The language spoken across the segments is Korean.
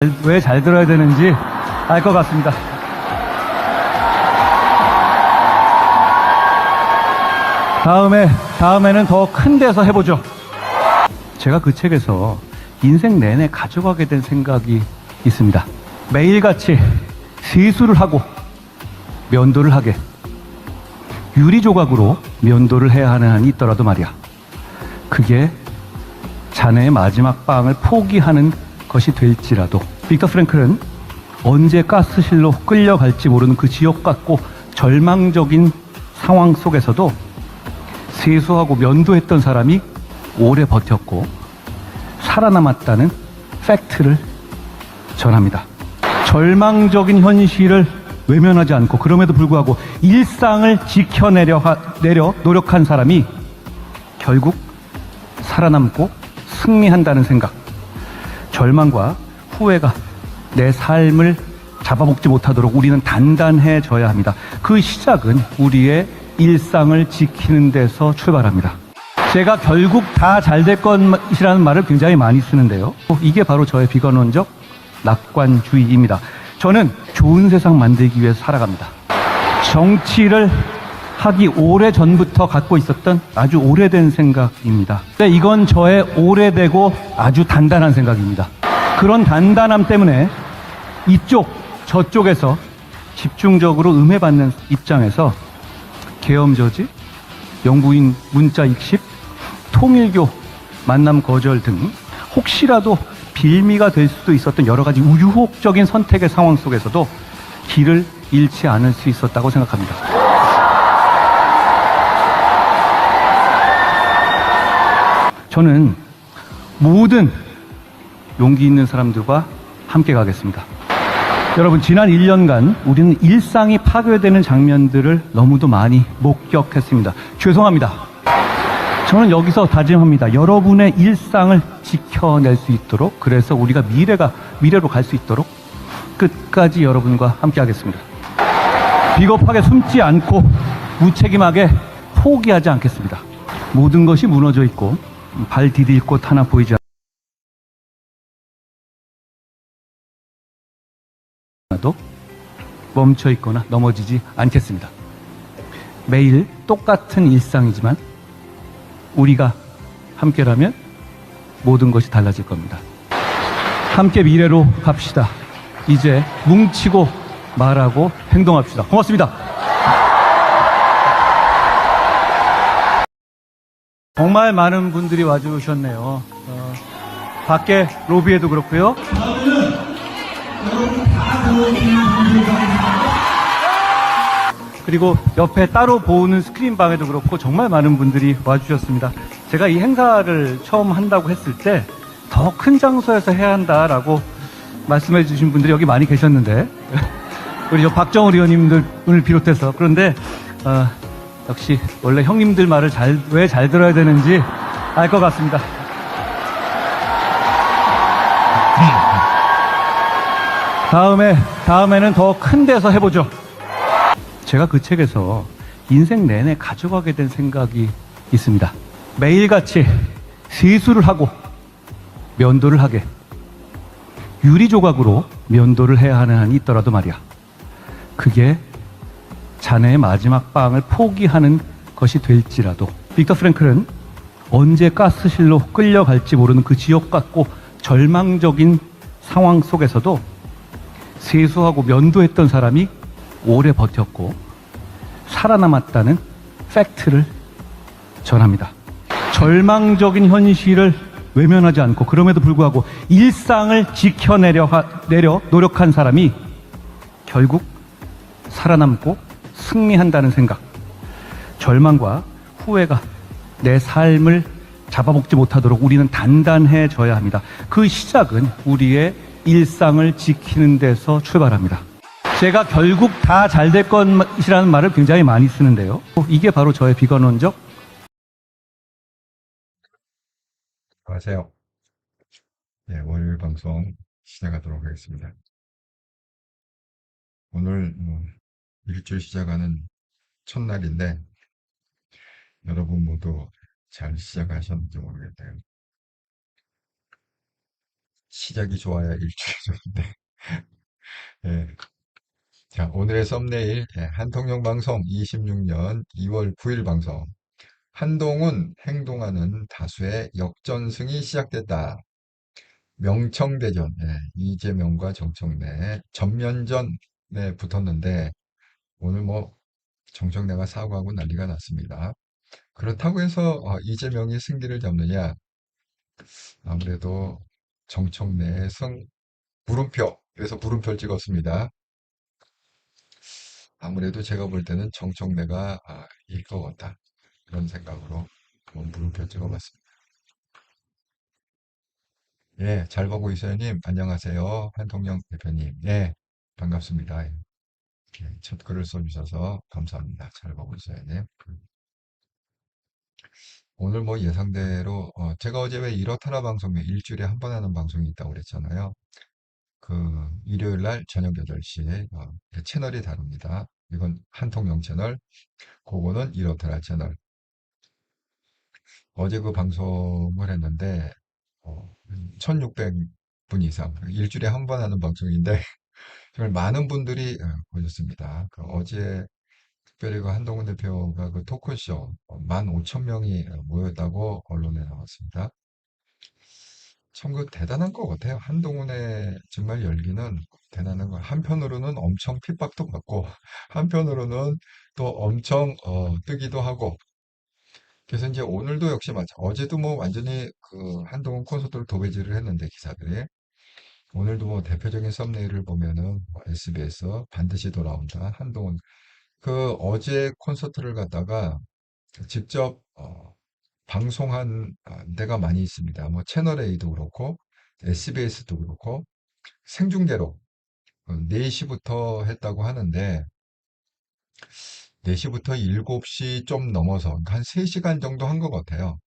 왜 잘 들어야 되는지 알 것 같습니다. 다음에는 더 큰 데서 해보죠. 제가 그 책에서 인생 내내 가져가게 된 생각이 있습니다. 매일같이 세수를 하고 면도를 하게. 유리 조각으로 면도를 해야 하는 한이 있더라도 말이야. 그게 자네의 마지막 방을 포기하는 것이 될지라도. 빅터 프랭클은 언제 가스실로 끌려갈지 모르는 그 지옥 같고 절망적인 상황 속에서도 세수하고 면도했던 사람이 오래 버텼고 살아남았다는 팩트를 전합니다. 절망적인 현실을 외면하지 않고 그럼에도 불구하고 일상을 지켜내려 노력한 사람이 결국 살아남고 승리한다는 생각. 절망과 후회가 내 삶을 잡아먹지 못하도록 우리는 단단해져야 합니다. 그 시작은 우리의 일상을 지키는 데서 출발합니다. 제가 결국 다 잘 될 것이라는 말을 굉장히 많이 쓰는데요. 이게 바로 저의 비관론적 낙관주의입니다. 저는 좋은 세상 만들기 위해서 살아갑니다. 정치를 하기 오래전부터 갖고 있었던 아주 오래된 생각입니다. 이건 저의 오래되고 아주 단단한 생각입니다. 그런 단단함 때문에 이쪽 저쪽에서 집중적으로 음해받는 입장에서 계엄저지, 영부인 문자 익십, 통일교 만남 거절 등 혹시라도 빌미가 될 수도 있었던 여러 가지 유혹적인 선택의 상황 속에서도 길을 잃지 않을 수 있었다고 생각합니다. 저는 모든 용기 있는 사람들과 함께 가겠습니다. 여러분, 지난 1년간 우리는 일상이 파괴되는 장면들을 너무도 많이 목격했습니다. 죄송합니다. 저는 여기서 다짐합니다. 여러분의 일상을 지켜낼 수 있도록, 그래서 우리가 미래로 갈 수 있도록 끝까지 여러분과 함께 하겠습니다. 비겁하게 숨지 않고 무책임하게 포기하지 않겠습니다. 모든 것이 무너져 있고 발 디딜 곳 하나 보이지 않아도 멈춰 있거나 넘어지지 않겠습니다. 매일 똑같은 일상이지만 우리가 함께라면 모든 것이 달라질 겁니다. 함께 미래로 갑시다. 이제 뭉치고 말하고 행동합시다. 고맙습니다. 정말 많은 분들이 와주셨네요. 밖에 로비에도 그렇고요. 그리고 옆에 따로 보는 스크린방에도 그렇고 정말 많은 분들이 와주셨습니다. 제가 이 행사를 처음 한다고 했을 때 더 큰 장소에서 해야 한다라고 말씀해 주신 분들이 여기 많이 계셨는데 우리 박정우 의원님들을 비롯해서, 그런데 역시 원래 형님들 말을 왜 잘 들어야 되는지 알 것 같습니다. 다음에는 더 큰 데서 해보죠. 제가 그 책에서 인생 내내 가져가게 된 생각이 있습니다. 매일같이 세수를 하고 면도를 하게. 유리 조각으로 면도를 해야 하는 한이 있더라도 말이야. 그게 자네의 마지막 방을 포기하는 것이 될지라도. 빅터 프랭클은 언제 가스실로 끌려갈지 모르는 그 지옥 같고 절망적인 상황 속에서도 세수하고 면도했던 사람이 오래 버텼고 살아남았다는 팩트를 전합니다. 절망적인 현실을 외면하지 않고 그럼에도 불구하고 일상을 지켜내려 노력한 사람이 결국 살아남고 승리한다는 생각. 절망과 후회가 내 삶을 잡아먹지 못하도록 우리는 단단해져야 합니다. 그 시작은 우리의 일상을 지키는 데서 출발합니다. 제가 결국 다 잘 될 것이라는 말을 굉장히 많이 쓰는데요. 이게 바로 저의 비관론적. 안녕하세요. 네, 월요일 방송 시작하도록 하겠습니다. 오늘 일주일 시작하는 첫날인데 여러분 모두 잘 시작하셨는지 모르겠네요. 시작이 좋아야 일주일이 좋은데. 예. 자, 오늘의 썸네일, 예, 한통령 방송 26년 2월 9일 방송. 한동훈 행동하는 다수의 역전승이 시작됐다. 명청대전, 예, 이재명과 정청래 전면전에 붙었는데, 오늘 뭐 정청래가 사과하고 난리가 났습니다. 그렇다고 해서 이재명이 승기를 잡느냐? 아무래도 정청래의 물음표. 그래서 물음표를 찍었습니다. 아무래도 제가 볼 때는 정청래가 이길 것 같다. 그런 생각으로 한번 물음표 찍어봤습니다. 예, 잘 보고 있어요님. 안녕하세요. 한통령 대표님. 예, 반갑습니다. 예, 첫 글을 써주셔서 감사합니다. 잘 보고 있어요님. 오늘 뭐 예상대로, 제가 어제 왜 이렇다나 방송에 일주일에 한 번 하는 방송이 있다고 그랬잖아요. 그 일요일 날 저녁 8시에 채널이 다릅니다. 이건 한통령 채널, 그거는 이렇더라 채널. 어제 그 방송을 했는데 1600분 이상 일주일에 한 번 하는 방송인데 정말 많은 분들이 보셨습니다. 그 어제 특별히 그 한동훈 대표가 그 토크쇼 15,000명이 모였다고 언론에 나왔습니다. 참 그 대단한 것 같아요. 한동훈의 정말 열기는 대단한 거. 한편으로는 엄청 핍박도 받고 한편으로는 또 엄청 뜨기도 하고. 그래서 이제 오늘도 역시 마찬 어제도 뭐 완전히 그 한동훈 콘서트를 도배질을 했는데 기사들이 오늘도 뭐 대표적인 썸네일을 보면은 뭐 SBS 반드시 돌아온다 한동훈 그 어제 콘서트를 갖다가 직접 방송한 데가 많이 있습니다. 뭐 채널 A도 그렇고 SBS도 그렇고 생중계로 4시부터 했다고 하는데 4시부터 7시 좀 넘어서 그러니까 한 3시간 정도 한 것 같아요.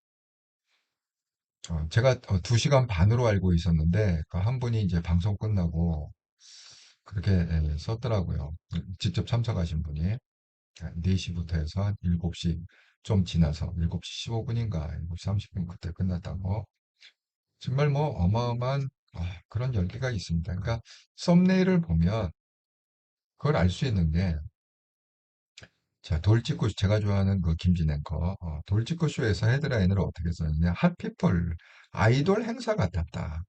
제가 2시간 반으로 알고 있었는데 그 한 분이 이제 방송 끝나고 그렇게 썼더라고요. 직접 참석하신 분이 4시부터 해서 한 7시 좀 지나서 7시 15분인가 7시 30분 그때 끝났다고 정말 뭐 어마어마한 그런 열기가 있습니다. 그러니까 썸네일을 보면 그걸 알 수 있는 게 자, 돌직구 제가 좋아하는 그 김진 앵커 돌직구 쇼에서 헤드라인을 어떻게 썼느냐 핫피플 아이돌 행사 같았다.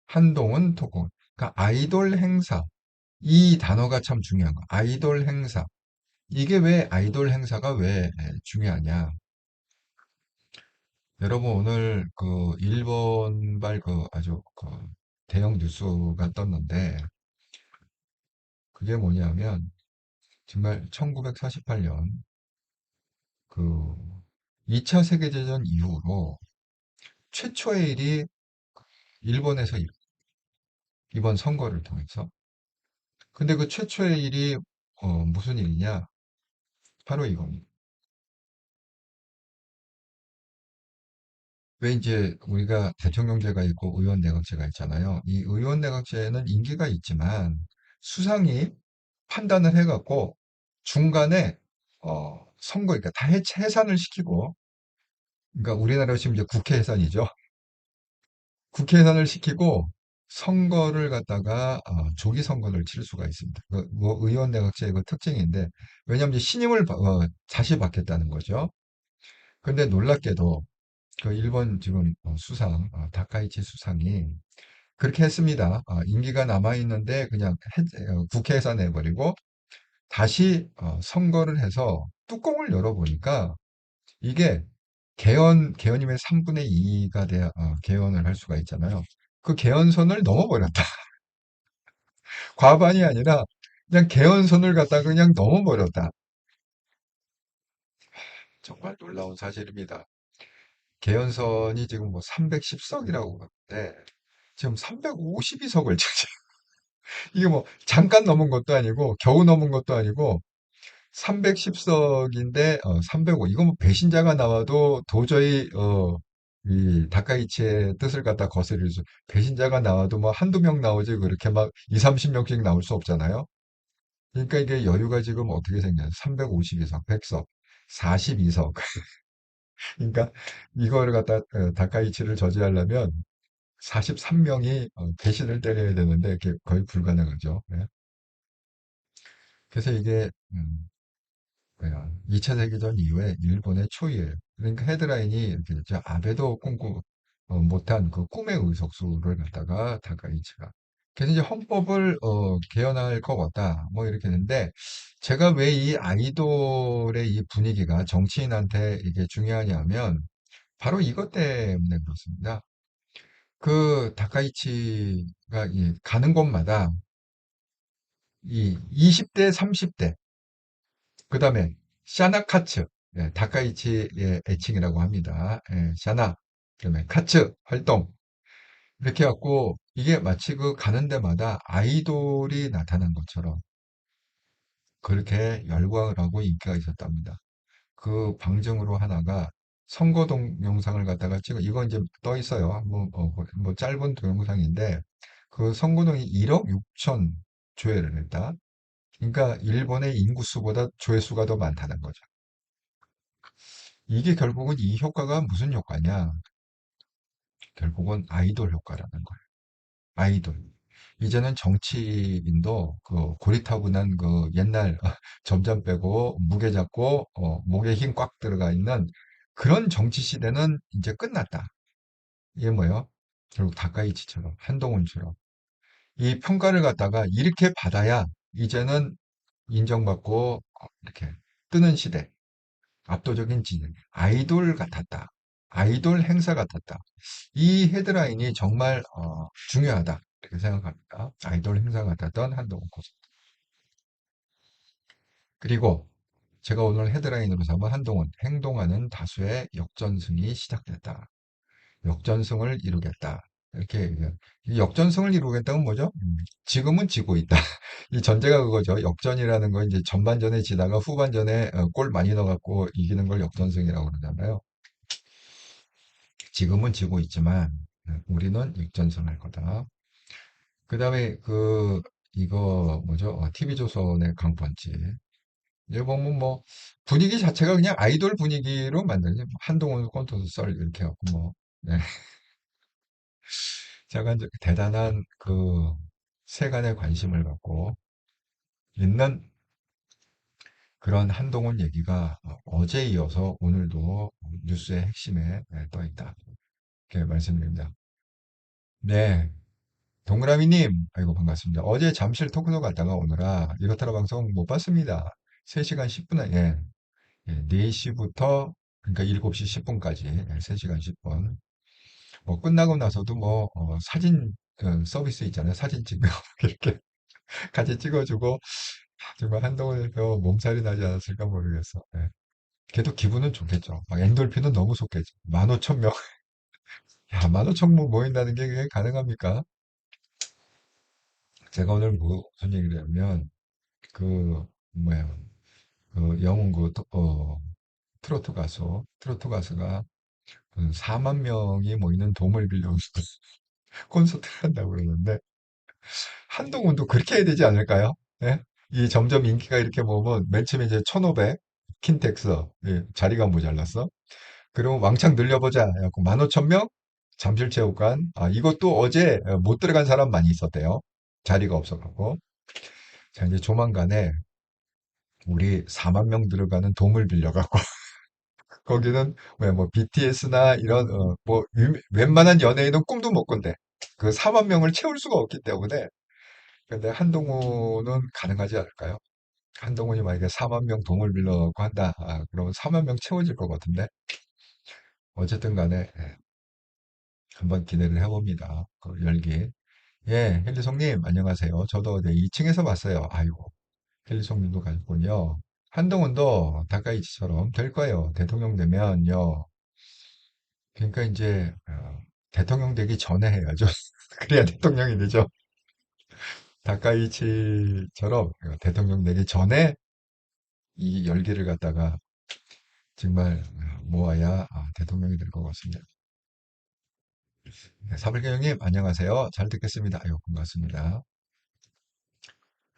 한동훈 토크 그러니까 아이돌 행사 이 단어가 참 중요한 거 아이돌 행사 이게 왜 아이돌 행사가 왜 중요하냐 여러분 오늘 그 일본발 그 아주 그 대형 뉴스가 떴는데 그게 뭐냐면 정말 1948년 그 2차 세계대전 이후로 최초의 일이 일본에서 이번 선거를 통해서 근데 그 최초의 일이 무슨 일이냐 바로 이겁니다. 왜 이제 우리가 대통령제가 있고 의원 내각제가 있잖아요. 이 의원 내각제는 임기가 있지만 수상이 판단을 해갖고 중간에 선거 그러니까 다 해산을 시키고 그러니까 우리나라 지금 이제 국회 해산이죠. 국회 해산을 시키고 선거를 갖다가 조기 선거를 칠 수가 있습니다. 뭐 의원 내각제의 그 특징인데 왜냐하면 이제 신임을 다시 받겠다는 거죠. 근데 놀랍게도 그 일본 지금 수상 다카이치 수상이 그렇게 했습니다. 임기가 남아 있는데 그냥 국회에서 내버리고 다시 선거를 해서 뚜껑을 열어보니까 이게 개헌이면 3분의 2가 돼야 개헌을 할 수가 있잖아요. 그 개헌선을 넘어버렸다. 과반이 아니라 그냥 개헌선을 갖다 그냥 넘어버렸다. 정말 놀라운 사실입니다. 개헌선이 지금 뭐 310석이라고 하는데 지금 352석을 이게 뭐 잠깐 넘은 것도 아니고 겨우 넘은 것도 아니고 310석인데 305 이거 뭐 배신자가 나와도 도저히 이 다카이치의 뜻을 갖다 거스릴 수 배신자가 나와도 뭐 한두 명 나오지 그렇게 막 2, 30명씩 나올 수 없잖아요. 그러니까 이게 여유가 지금 어떻게 생겨요? 352석, 100석, 42석. 그러니까 이거를 갖다 다카이치를 저지하려면 43명이 배신을 때려야 되는데 이게 거의 불가능하죠. 네. 그래서 이게 뭐야, 2차 대전이후에 일본의 초유예요. 그러니까 헤드라인이 이렇게 됐죠. 아베도 꿈꾸 못한 그 꿈의 의석수를 갖다가 다카이치가. 그래서 이제 헌법을 개헌할 것 같다. 뭐 이렇게 했는데 제가 왜 이 아이돌의 이 분위기가 정치인한테 이게 중요하냐면 바로 이것 때문에 그렇습니다. 그 다카이치가 가는 곳마다 이 20대, 30대, 그 다음에 샤나카츠, 예, 다카이치의 애칭이라고 합니다. 예, 샤나, 그다음에 카츠 활동 이렇게 해갖고 이게 마치 그 가는 데마다 아이돌이 나타난 것처럼 그렇게 열광을 하고 인기가 있었답니다. 그 방증으로 하나가 선거 동영상을 갖다가 찍어 이거 이제 떠 있어요. 뭐 짧은 동영상인데 그 선거동이 1억 6천 조회를 했다. 그러니까 일본의 인구수보다 조회수가 더 많다는 거죠. 이게 결국은 이 효과가 무슨 효과냐? 결국은 아이돌 효과라는 거예요. 아이돌. 이제는 정치인도 그 고리타분한 그 옛날 점점 빼고 무게 잡고 목에 힘 꽉 들어가 있는 그런 정치 시대는 이제 끝났다. 이게 뭐예요? 결국 다카이치처럼 한동훈처럼 이 평가를 갖다가 이렇게 받아야 이제는 인정받고 이렇게 뜨는 시대. 압도적인 진영. 아이돌 같았다. 아이돌 행사 같았다. 이 헤드라인이 정말 중요하다. 이렇게 생각합니다. 아이돌 행사 같았던 한동훈 콘서트. 그리고 제가 오늘 헤드라인으로 삼은 한동훈 행동하는 다수의 역전승이 시작됐다. 역전승을 이루겠다. 이렇게 얘기해요. 이 역전승을 이루겠다는 뭐죠? 지금은 지고 있다. 이 전제가 그거죠. 역전이라는 건 이제 전반전에 지다가 후반전에 골 많이 넣어갖고 이기는 걸 역전승이라고 그러잖아요. 지금은 지고 있지만 우리는 역전승할 거다. 그 다음에 이거 뭐죠? TV조선의 강펀치. 이제 보면 뭐 분위기 자체가 그냥 아이돌 분위기로 만들지. 한동훈 콘서트 썰 이렇게 해갖고 뭐. 네. 제가 이제 대단한 그 세간의 관심을 갖고 있는 그런 한동훈 얘기가 어제 이어서 오늘도 뉴스의 핵심에 떠 있다. 이렇게 말씀드립니다. 네. 동그라미님, 아이고 반갑습니다. 어제 잠실 토크쇼 갔다가 오느라 이렇다라 방송 못 봤습니다. 3시간 10분, 예, 4시부터 그러니까 7시 10분까지 3시간 10분. 뭐 끝나고 나서도 뭐 사진 서비스 있잖아요. 사진 찍고 이렇게 같이 찍어주고 정말 한동훈 대표 몸살이 나지 않았을까 모르겠어. 예. 걔도 기분은 좋겠죠. 막 엔돌핀은 너무 좋겠죠. 15,000명. 야, 15,000명 모인다는 게 그게 가능합니까? 제가 오늘 무슨 얘기를 하면 그 뭐야 영웅 트로트 가수가 4만 명이 모이는 돔을 빌려서 콘서트를 한다고 그러는데 한동훈도 그렇게 해야 되지 않을까요? 예? 이 점점 인기가 이렇게 모으면 맨 처음에 이제 1,500 킨텍스 예, 자리가 모자랐어. 그리고 왕창 늘려보자. 해갖고 15,000명 잠실체육관. 아, 이것도 어제 못 들어간 사람 많이 있었대요. 자리가 없어갖고. 자, 이제 조만간에 우리 4만 명 들어가는 돔을 빌려갖고 거기는 왜 뭐 BTS나 이런 뭐 웬만한 연예인은 꿈도 못 꾼대. 그 4만 명을 채울 수가 없기 때문에 근데 한동훈은 가능하지 않을까요? 한동훈이 만약에 4만 명 돔을 빌려갖고 한다. 아, 그러면 4만 명 채워질 것 같은데 어쨌든 간에 한번 기대를 해봅니다. 그 열기. 예, 헬리송님 안녕하세요. 저도 어제 2층에서 봤어요. 아이고 헬리송님도 가셨군요. 한동훈도 다카이치처럼 될 거예요. 대통령 되면요. 그러니까 이제 대통령 되기 전에 해야죠. 그래야 대통령이 되죠. 다카이치처럼 대통령 되기 전에 이 열기를 갖다가 정말 모아야 대통령이 될 것 같습니다. 네, 사불경님 안녕하세요. 잘 듣겠습니다. 아유 반갑습니다.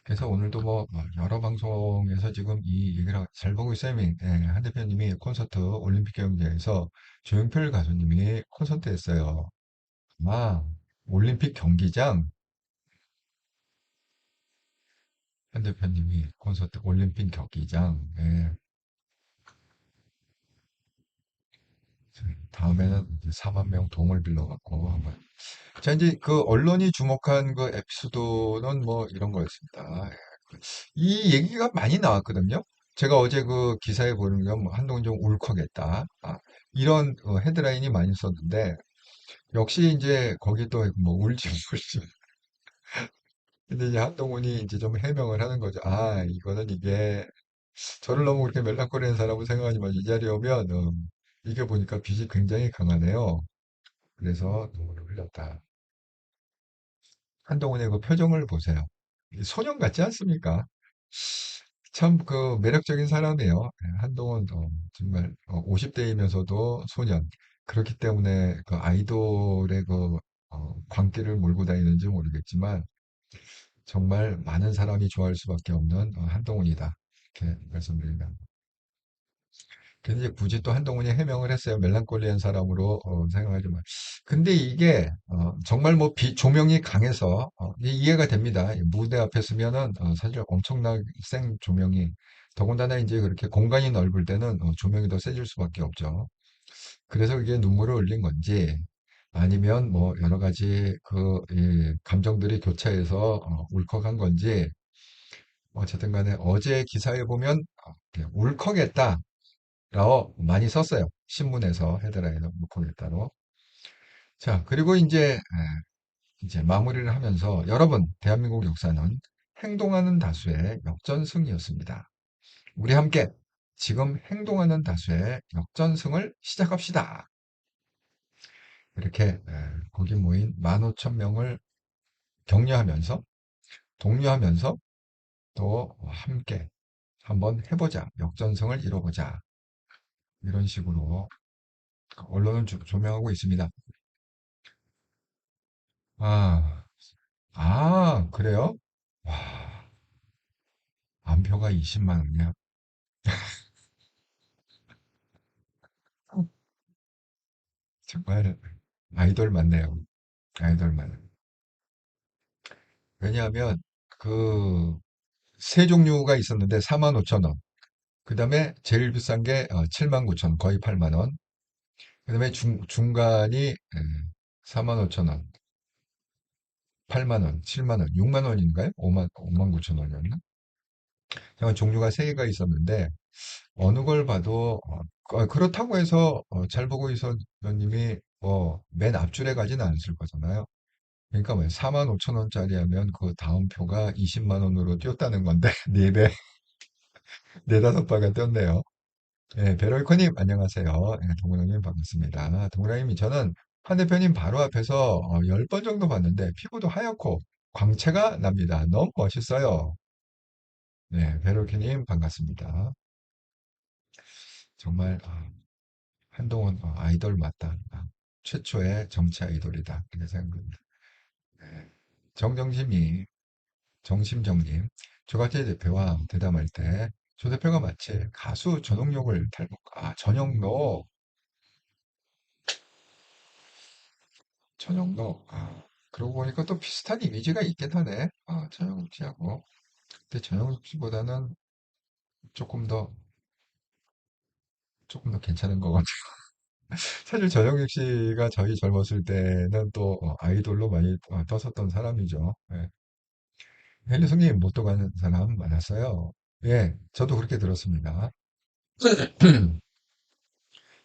그래서 오늘도 뭐 여러 방송에서 지금 이 얘기를 잘 보고 있어요. 한 대표님이 콘서트 올림픽 경기장에서 조용필 가수님이 콘서트 했어요. 아, 올림픽 경기장. 현 대표님이 콘서트 올림픽 경기장. 예. 다음에는 이제 4만 명 동을 빌려갖고 한번. 자, 이제 그 언론이 주목한 그 에피소드는 뭐 이런 거였습니다. 예. 이 얘기가 많이 나왔거든요. 제가 어제 그 기사에 보면 뭐 한동훈 좀 울컥했다. 이런 헤드라인이 많이 썼는데 역시 이제 거기도 뭐 울지 울지. 근데 이제 한동훈이 이제 좀 해명을 하는 거죠. 이거는 이게 저를 너무 그렇게 멜랑콜리한 사람을 생각하지만 이 자리에 오면 이게 보니까 빛이 굉장히 강하네요. 그래서 눈물을 흘렸다. 한동훈의 그 표정을 보세요. 소년 같지 않습니까? 참 그 매력적인 사람이에요. 한동훈 정말 50대이면서도 소년. 그렇기 때문에 그 아이돌의 그 광기를 몰고 다니는지 모르겠지만 정말 많은 사람이 좋아할 수밖에 없는 한동훈이다. 이렇게 말씀드립니다. 근데 이제 굳이 또 한동훈이 해명을 했어요. 멜랑콜리한 사람으로 생각하지만. 근데 이게 정말 뭐 조명이 강해서 이해가 됩니다. 무대 앞에 서면은 사실 엄청나게 센 조명이 더군다나 이제 그렇게 공간이 넓을 때는 조명이 더 세질 수밖에 없죠. 그래서 이게 눈물을 흘린 건지 아니면 뭐 여러 가지 이 감정들이 교차해서 울컥한 건지 어쨌든 간에 어제 기사에 보면 울컥했다. 라고 많이 썼어요. 신문에서 헤드라인을 묶어겠다로. 자, 그리고 이제 마무리를 하면서 여러분, 대한민국 역사는 행동하는 다수의 역전승이었습니다. 우리 함께 지금 행동하는 다수의 역전승을 시작합시다. 이렇게 거기 모인 15,000명을 격려하면서 독려하면서 또 함께 한번 해보자. 역전승을 이뤄보자. 이런 식으로 언론은 조명하고 있습니다. 아, 그래요? 와, 안표가 20만 원이야. 정말 아이돌 맞네요. 아이돌 맞네. 왜냐하면 그 세 종류가 있었는데 4만 5천 원. 그 다음에 제일 비싼 게 7만 9천 원, 거의 8만 원. 그 다음에 중간이 4만 5천 원, 8만 원, 7만 원, 6만 원인가요? 5만 9천 원이었나? 정말 종류가 세 개가 있었는데 어느 걸 봐도 그렇다고 해서 잘 보고 있었님이 맨 앞줄에 가지는 않았을 거잖아요. 그러니까 뭐 4만 5천 원짜리 하면 그 다음 표가 20만 원으로 뛰었다는 건데 네 배, 네다섯 배가 뛰었네요. 예, 베로이코님 안녕하세요. 예, 동그라님 반갑습니다. 동그라님 저는 한 대표님 바로 앞에서 10번 정도 봤는데 피부도 하얗고 광채가 납니다. 너무 멋있어요. 네, 베로이코님 반갑습니다. 정말 한동훈 아이돌 맞다. 최초의 정치 아이돌이다. 이렇게 생각합니다. 네. 정정심이 정심정님 조갑재 대표와 대담할 때 조 대표가 마치 가수 전용록을 닮은 전용록 전용록 그러고 보니까 또 비슷한 이미지가 있긴 하네. 전용록 씨하고 근데 전용록 씨보다는 조금 더 조금 더 괜찮은 것 같아요. 사실 전용록 씨가 저희 젊었을 때는 또 아이돌로 많이 떴었던 사람이죠. 예. 헬리송님 못도 가는 사람 많았어요. 예, 저도 그렇게 들었습니다.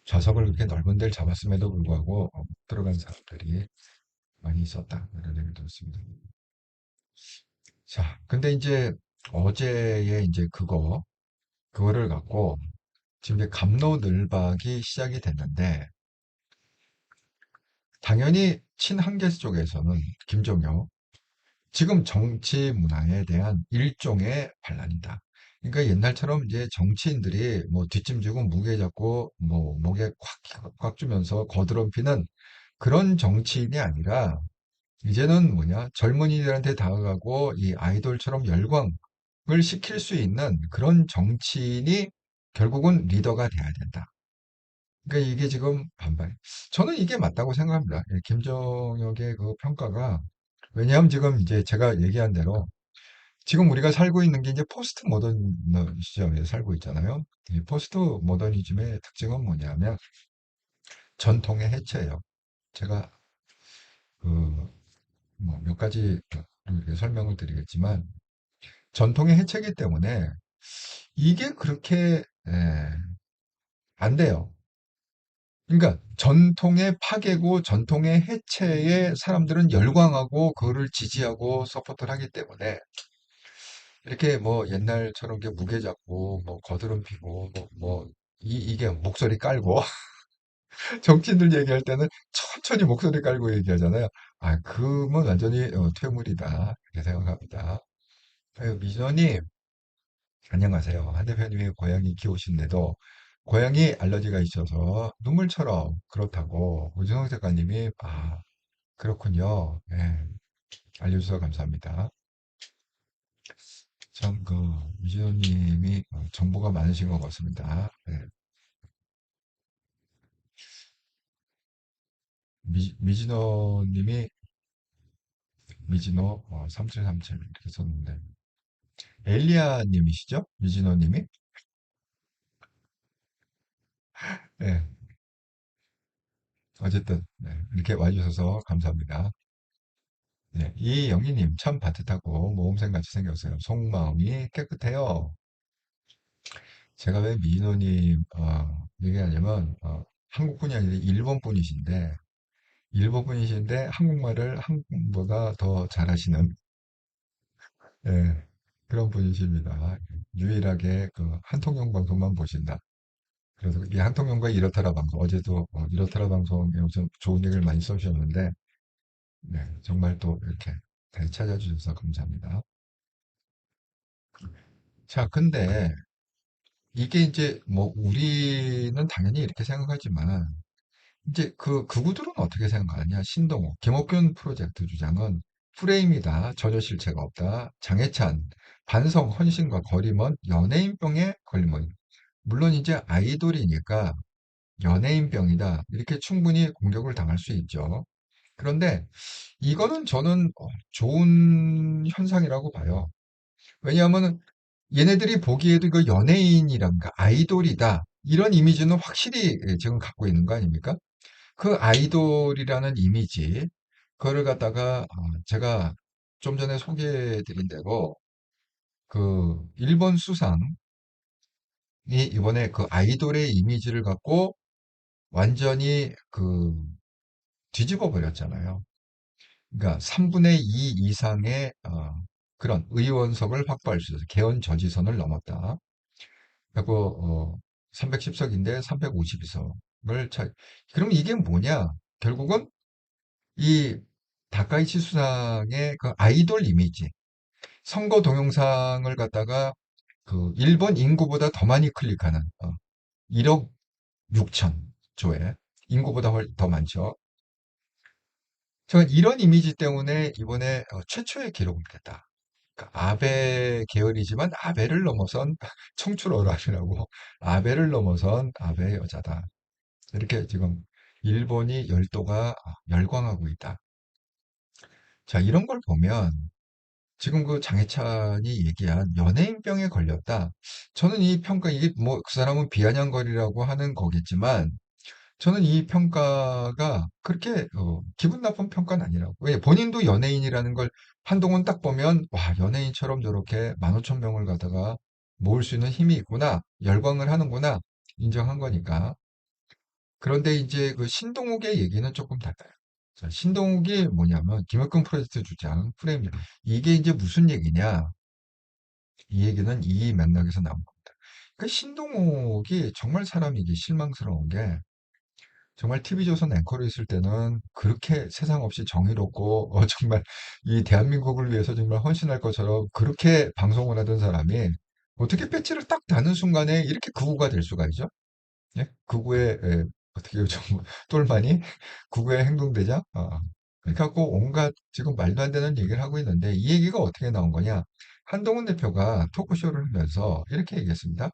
좌석을 그렇게 넓은 데를 잡았음에도 불구하고 못 들어간 사람들이 많이 있었다. 이런 얘기를 들었습니다. 자, 근데 이제 어제의 이제 그거를 갖고 지금 이제 갑로늘박이 시작이 됐는데 당연히 친한계스 쪽에서는 김종혁 지금 정치 문화에 대한 일종의 반란이다. 그러니까 옛날처럼 이제 정치인들이 뭐 뒷짐 지고 무게 잡고 뭐 목에 꽉 주면서 거드럼피는 그런 정치인이 아니라 이제는 뭐냐 젊은이들한테 다가가고 이 아이돌처럼 열광을 시킬 수 있는 그런 정치인이 결국은 리더가 돼야 된다. 그러니까 이게 지금 반발. 저는 이게 맞다고 생각합니다. 예, 김정혁의 그 평가가 왜냐하면 지금 이제 제가 얘기한 대로 지금 우리가 살고 있는 게 이제 포스트 모던 시점에 살고 있잖아요. 이 포스트 모더니즘의 특징은 뭐냐면 전통의 해체예요. 제가 그 뭐 몇 가지 이렇게 설명을 드리겠지만 전통의 해체이기 때문에 이게 그렇게 안 돼요. 그러니까 전통의 파괴고 전통의 해체에 사람들은 열광하고 그거를 지지하고 서포트를 하기 때문에 이렇게 뭐 옛날처럼 이렇게 무게 잡고 뭐 거드름 피고 이게 목소리 깔고 정치인들 얘기할 때는 천천히 목소리 깔고 얘기하잖아요. 아, 그건 완전히 퇴물이다. 이렇게 생각합니다. 미전님, 안녕하세요. 한 대표님이 고양이 키우신데도 고양이 알러지가 있어서 눈물처럼 그렇다고 우진성 작가님이 그렇군요. 예, 알려주셔서 감사합니다. 참 그 미진호님이 정보가 많으신 것 같습니다. 예, 미진호님이 미진호 3737 이렇게 썼는데 엘리아님이시죠? 미진호님이? 예, 어쨌든 네, 이렇게 와주셔서 감사합니다. 네, 이영희님 참 바듯하고 모험생 같이 생겼어요. 속마음이 깨끗해요. 제가 왜 미인호님 얘기하냐면 한국 분이 아니라 일본 분이신데 한국말을 한국보다 더 잘하시는 예, 그런 분이십니다. 유일하게 그 한통용 방송만 보신다. 그래서 이 한통용과 이렇더라 방송 어제도 이렇더라 방송에 좀 좋은 얘기를 많이 써주셨는데 네, 정말 또 이렇게 다시 찾아주셔서 감사합니다. 자, 근데 이게 이제 뭐 우리는 당연히 이렇게 생각하지만 이제 그 극우들은 어떻게 생각하냐? 신동욱, 김옥균 프로젝트 주장은 프레임이다. 전혀 실체가 없다. 장해찬, 반성, 헌신과 거리먼 연예인병에 걸리면 물론 이제 아이돌이니까 연예인병이다. 이렇게 충분히 공격을 당할 수 있죠. 그런데 이거는 저는 좋은 현상이라고 봐요. 왜냐하면 얘네들이 보기에도 이거 연예인이란가 아이돌이다. 이런 이미지는 확실히 지금 갖고 있는 거 아닙니까? 그 아이돌이라는 이미지, 그거를 갖다가 제가 좀 전에 소개해드린 대로 그 일본 수상이 이번에 그 아이돌의 이미지를 갖고 완전히 그 뒤집어 버렸잖아요. 그러니까 3분의 2 이상의 그런 의원석을 확보할 수 있어서 개헌 저지선을 넘었다. 그리고 310석인데 352석을 그럼 이게 뭐냐? 결국은 이 다카이치 수상의 그 아이돌 이미지, 선거 동영상을 갖다가 그 일본 인구보다 더 많이 클릭하는 1억 6천 조회, 인구보다 더 많죠. 저는 이런 이미지 때문에 이번에 최초의 기록을 깼다. 그러니까 아베 계열이지만 아베를 넘어선 청출 어람이라고 아베를 넘어선 아베 여자다. 이렇게 지금 일본이 열광하고 있다. 자, 이런 걸 보면 지금 그 장해찬이 얘기한 연예인병에 걸렸다. 저는 이 평가, 이게 뭐 그 사람은 비아냥거리라고 하는 거겠지만, 저는 이 평가가 그렇게 기분 나쁜 평가는 아니라고. 왜 본인도 연예인이라는 걸 한동훈 딱 보면, 와, 연예인처럼 저렇게 15,000명을 갖다가 모을 수 있는 힘이 있구나, 열광을 하는구나, 인정한 거니까. 그런데 이제 그 신동욱의 얘기는 조금 달라요. 자, 신동욱이 뭐냐면 김혁근 프로젝트 주장 프레임 이게 이제 무슨 얘기냐? 이 얘기는 이 맥락에서 나온 겁니다. 그 신동욱이 정말 사람이 이게 실망스러운 게 정말 TV조선 앵커로 있을 때는 그렇게 세상 없이 정의롭고 정말 이 대한민국을 위해서 정말 헌신할 것처럼 그렇게 방송을 하던 사람이 어떻게 배지를 딱 다는 순간에 이렇게 극우가 될 수가 있죠? 예? 극우의 어떻게 좀 똘마니 극우의 행동대장 그렇게 갖고 온갖 지금 말도 안 되는 얘기를 하고 있는데 이 얘기가 어떻게 나온 거냐? 한동훈 대표가 토크쇼를 하면서 이렇게 얘기했습니다.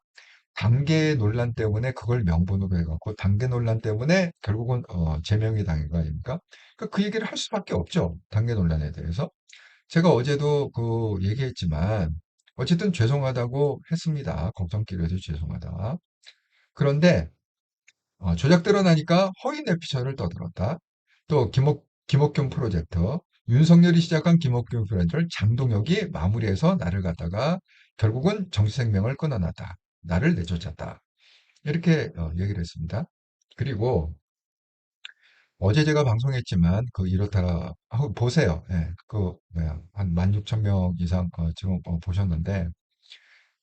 단계 논란 때문에 그걸 명분으로 해갖고 단계 논란 때문에 결국은 제명이 당한 거 아닙니까? 그러니까 그 얘기를 할 수밖에 없죠. 단계 논란에 대해서. 제가 어제도 그 얘기했지만 어쨌든 죄송하다고 했습니다. 걱정끼리 해서 죄송하다. 그런데 조작 드러나니까 허위 내피셜을 떠들었다. 또 김옥균 프로젝트, 윤석열이 시작한 김옥균 프로젝트를 장동혁이 마무리해서 나를 갖다가 결국은 정치생명을 끊어놨다. 나를 내쫓았다. 이렇게 얘기를 했습니다. 그리고 어제 제가 방송했지만 그 이렇다 하고 보세요. 예, 그 뭐야 한 16,000명 이상 지금 보셨는데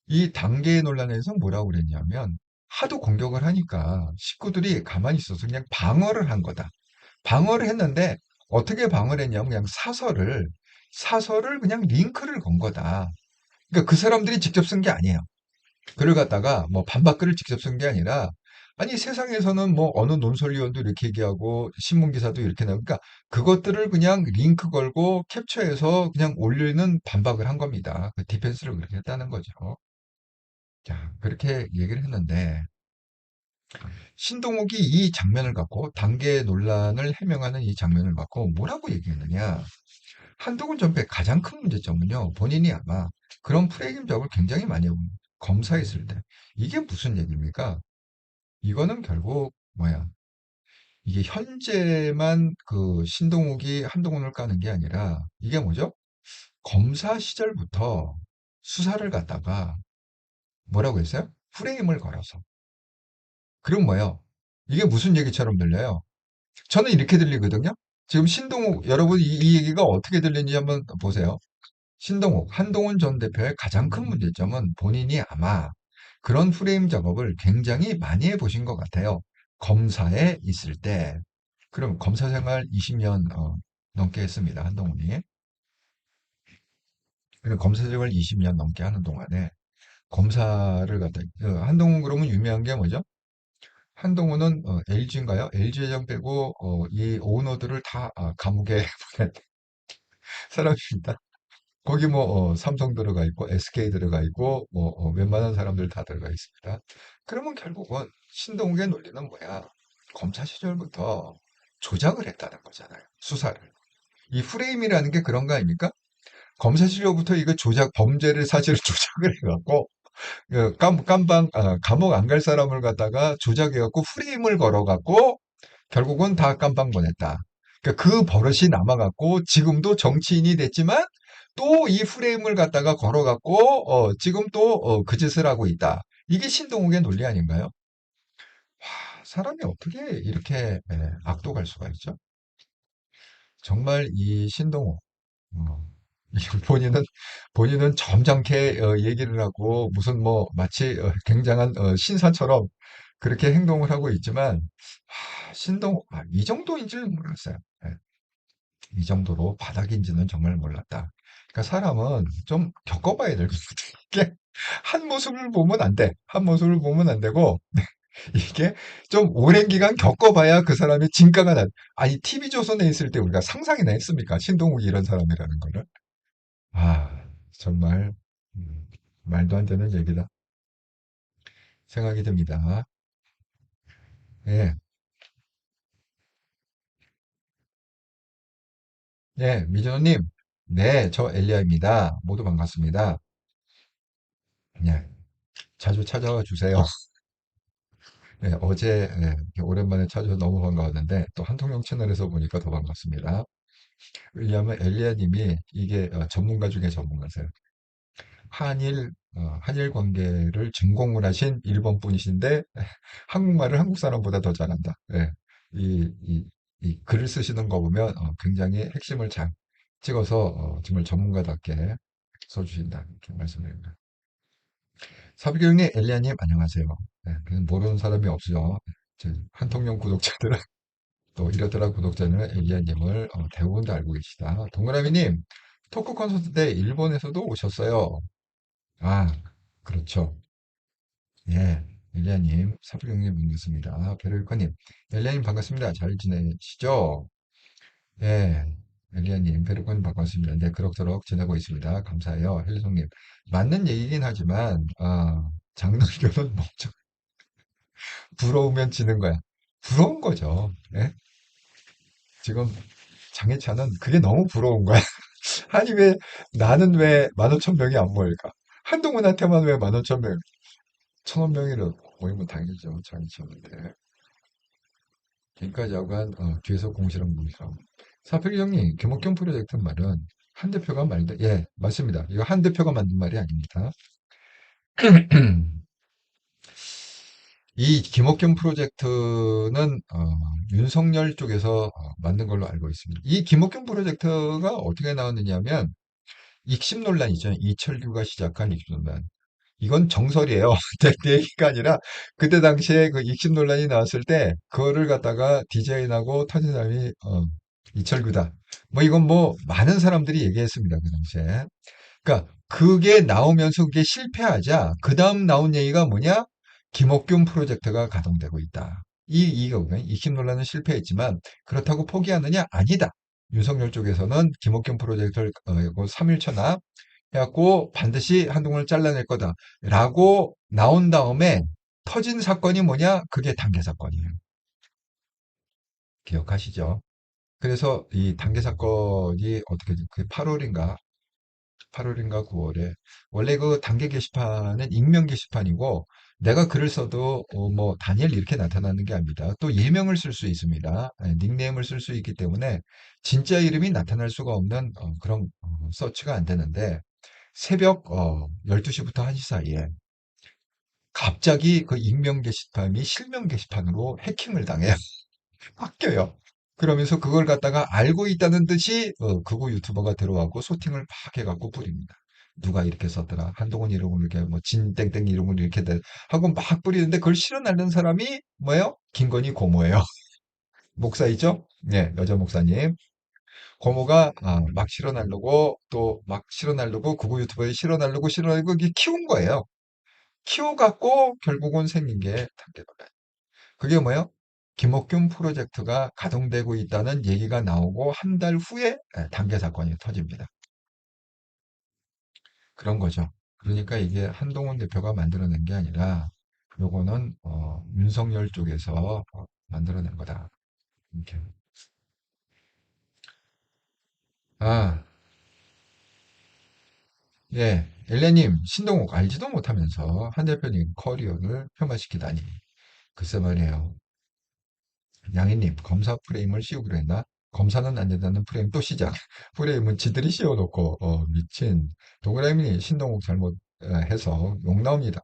이 단계 논란에서 뭐라고 그랬냐면 하도 공격을 하니까 식구들이 가만히 있어서 그냥 방어를 한 거다. 방어를 했는데 어떻게 방어를 했냐면 그냥 사설을 그냥 링크를 건 거다. 그러니까 그 사람들이 직접 쓴 게 아니에요. 글을 갖다가 뭐 반박글을 직접 쓴 게 아니라 아니 세상에서는 뭐 어느 논설위원도 이렇게 얘기하고 신문 기사도 이렇게 나오고 그러니까 그것들을 그냥 링크 걸고 캡처해서 그냥 올리는 반박을 한 겁니다. 그 디펜스를 그렇게 했다는 거죠. 자, 그렇게 얘기를 했는데 신동욱이 이 장면을 갖고 단계 논란을 해명하는 이 장면을 갖고 뭐라고 얘기했느냐? 한동훈 전패의 가장 큰 문제점은요, 본인이 아마 그런 프레임 작업을 굉장히 많이 하고 검사했을 때 이게 무슨 얘기입니까? 이거는 결국 뭐야? 이게 현재만 그 신동욱이 한동훈을 까는 게 아니라 이게 뭐죠? 검사 시절부터 수사를 갖다가 뭐라고 했어요? 프레임을 걸어서. 그럼 뭐예요? 이게 무슨 얘기처럼 들려요? 저는 이렇게 들리거든요. 지금 신동욱 여러분 이 얘기가 어떻게 들리는지 한번 보세요. 신동욱, 한동훈 전 대표의 가장 큰 문제점은 본인이 아마 그런 프레임 작업을 굉장히 많이 해보신 것 같아요. 검사에 있을 때. 그럼 검사 생활 20년 넘게 했습니다. 한동훈이. 그럼 검사 생활 20년 넘게 하는 동안에 검사를 갖다 한동훈 그러면 유명한 게 뭐죠? 한동훈은 LG인가요? LG회장 빼고 이 오너들을 다 감옥에 보낸 사람입니다. 거기 뭐 삼성 들어가 있고 SK 들어가 있고 뭐 웬만한 사람들 다 들어가 있습니다. 그러면 결국은 신동욱의 논리는 뭐야? 검사 시절부터 조작을 했다는 거잖아요. 수사를. 이 프레임이라는 게 그런 거 아닙니까? 검사 시절부터 이거 조작 범죄를 사실을 조작을 해갖고 감옥 안 갈 사람을 갖다가 조작해갖고 프레임을 걸어갖고 결국은 다 깜빵 보냈다. 그러니까 그 버릇이 남아갖고 지금도 정치인이 됐지만 또 이 프레임을 갖다가 걸어갖고 지금 또 그 짓을 하고 있다. 이게 신동욱의 논리 아닌가요? 사람이 어떻게 이렇게 악독할 수가 있죠? 정말 이 신동욱 어, 본인은 점잖게 얘기를 하고 무슨 뭐 마치 굉장한 신사처럼 그렇게 행동을 하고 있지만 신동욱 이 정도인지는 몰랐어요. 예. 이 정도로 바닥인지는 정말 몰랐다. 그러니까 사람은 좀 겪어봐야 될 것 같아요. 이게 한 모습을 보면 안 돼. 한 모습을 보면 안 되고 이게 좀 오랜 기간 겪어봐야 그 사람의 진가가 나. 아니 TV조선에 있을 때 우리가 상상이나 했습니까? 신동욱이 이런 사람이라는 거를. 정말 음, 말도 안 되는 얘기다 생각이 듭니다. 예, 예, 미전님, 네, 저 엘리야입니다. 모두 반갑습니다. 예, 자주 찾아와 주세요. 예, 어제 이렇게 오랜만에 찾아서 너무 반가웠는데 또 한통령 채널에서 보니까 더 반갑습니다. 왜냐하면 엘리야님이 이게 전문가 중에 전문가세요. 한일 관계를 전공을 하신 일본 분이신데 한국말을 한국 사람보다 더 잘한다. 예, 이 글을 쓰시는 거 보면 굉장히 핵심을 잘 찍어서 정말 전문가답게 써주신다. 이렇게 말씀드립니다. 사비교육님, 엘리아님, 안녕하세요. 네, 그냥 모르는 사람이 없죠. 한통령 구독자들은 또 이러더라 구독자는 엘리아님을 대부분 다 알고 계시다. 동그라미님, 토크 콘서트 때 일본에서도 오셨어요. 아, 그렇죠. 예, 엘리아님, 사비교육님 반갑습니다. 베르일커님, 엘리아님 반갑습니다. 잘 지내시죠? 예, 엘리아님, 베르일커님 반갑습니다. 네, 그럭저럭 지내고 있습니다. 감사해요. 헬리송님. 맞는 얘기긴 하지만, 장남교는 멍청. 부러우면 지는 거야. 부러운 거죠. 예? 지금 장해찬은 그게 너무 부러운 거야. 아니, 왜, 나는 왜 15,000명이 안 모일까? 한동훈한테만 왜 15,000명, 1,000명이라도 모이면 당이죠, 장해찬한테. 지금까지 하고 한, 뒤에서 공시랑 무시랑. 사필 형님, 김옥경 프로젝트 말은 한 대표가 말다. 예, 맞습니다. 이거 한 대표가 만든 말이 아닙니다. 이 김옥경 프로젝트는 윤석열 쪽에서 만든 걸로 알고 있습니다. 이 김옥경 프로젝트가 어떻게 나왔느냐면 익십 논란이죠. 이철규가 시작한 익십 논란. 이건 정설이에요. 내 얘기가 아니라 그때 당시에 그 익십 논란이 나왔을 때 그거를 갖다가 디자인하고 터진 사람이 이철규다. 뭐 이건 뭐 많은 사람들이 얘기했습니다. 그 당시에. 그러니까 그게 나오면서 그게 실패하자 그 다음 나온 얘기가 뭐냐? 김옥균 프로젝트가 가동되고 있다. 이거거든요. 익힘 논란은 실패했지만 그렇다고 포기하느냐? 아니다. 윤석열 쪽에서는 김옥균 프로젝트를 3일 천하 해갖고 반드시 한동훈을 잘라낼 거다라고 나온 다음에 터진 사건이 뭐냐? 그게 단계 사건이에요. 기억하시죠? 그래서 이 단계 사건이 어떻게 그 8월인가 8월인가 9월에 원래 그 단계 게시판은 익명 게시판이고 내가 글을 써도 뭐 다니엘 이렇게 나타나는 게 아닙니다. 또 예명을 쓸 수 있습니다. 닉네임을 쓸 수 있기 때문에 진짜 이름이 나타날 수가 없는 그런 서치가 안 되는데 새벽 12시부터 1시 사이에 갑자기 그 익명 게시판이 실명 게시판으로 해킹을 당해요. 바뀌어요. 그러면서 그걸 갖다가 알고 있다는 듯이 극우 유튜버가 들어와고 소팅을 막 해갖고 뿌립니다. 누가 이렇게 썼더라. 한동훈 이름을 이렇게 뭐 진땡땡 이름을 이렇게 하고 막 뿌리는데 그걸 실어 날는 사람이 뭐예요? 김건희 고모예요. 목사이죠? 네, 여자 목사님. 고모가 막 실어 날르고 또 막 실어 날르고 극우 유튜버에 실어 날르고 실어 날르고 이게 키운 거예요. 키워갖고 결국은 생긴 게 단계가. 그게 뭐예요? 김옥균 프로젝트가 가동되고 있다는 얘기가 나오고 한 달 후에 단계 사건이 터집니다. 그런 거죠. 그러니까 이게 한동훈 대표가 만들어낸 게 아니라 요거는 윤석열 쪽에서 만들어낸 거다. 이렇게. 아, 예. 엘레님, 신동욱 알지도 못하면서 한 대표님 커리어를 폄하시키다니. 글쎄 말이에요. 양희님, 검사 프레임을 씌우기로 했나? 검사는 안 된다는 프레임 또 시작. 프레임은 지들이 씌워놓고, 미친. 동그라미 신동욱 잘못해서 욕 나옵니다.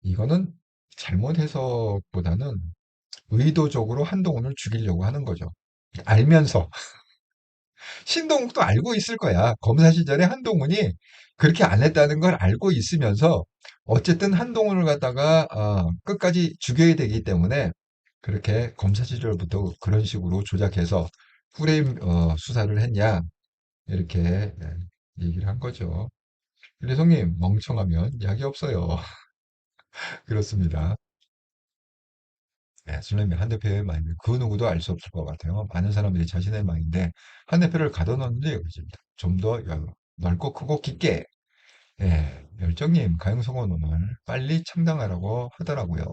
이거는 잘못 해석보다는 의도적으로 한동훈을 죽이려고 하는 거죠. 알면서. 신동욱도 알고 있을 거야. 검사 시절에 한동훈이 그렇게 안 했다는 걸 알고 있으면서 어쨌든 한동훈을 갖다가 끝까지 죽여야 되기 때문에 그렇게 검사 시절부터 그런 식으로 조작해서 프레임 수사를 했냐 이렇게 얘기를 한 거죠. 윤혜성님 멍청하면 약이 없어요. 그렇습니다. 네, 술래미 한 대표의 마인드 그 누구도 알 수 없을 것 같아요. 많은 사람들이 자신의 마인드에 한 대표를 가둬놓는데 여기집니다. 좀 더 넓고 크고 깊게. 예, 열정님 가용성원을 빨리 창당하라고 하더라고요.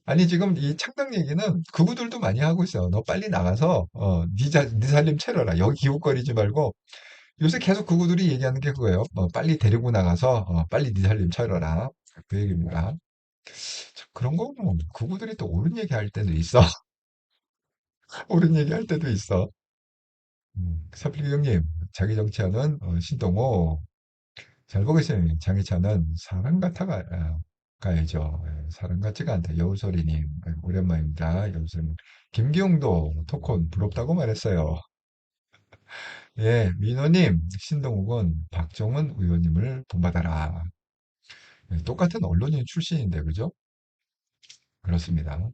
아니 지금 이 창당 얘기는 그분들도 많이 하고 있어요. 너 빨리 나가서 네 살림 차려라. 여기 기웃거리지 말고 요새 계속 그분들이 얘기하는 게 그거예요. 빨리 데리고 나가서 빨리 네 살림 차려라. 그 얘기입니다. 참, 그런 거 뭐, 그분들이 또 옳은 얘기 할 때도 있어. 옳은 얘기 할 때도 있어. 사필 형님, 자기 정치하는 신동호 잘 보겠어요. 장희찬은 사람 가야죠. 예, 사람 같지가 않다. 여우소리님, 오랜만입니다. 여우소리님. 김기용도 토콘 부럽다고 말했어요. 예, 민호님, 신동욱은 박정은 의원님을 본받아라. 예, 똑같은 언론인 출신인데, 그죠? 그렇습니다.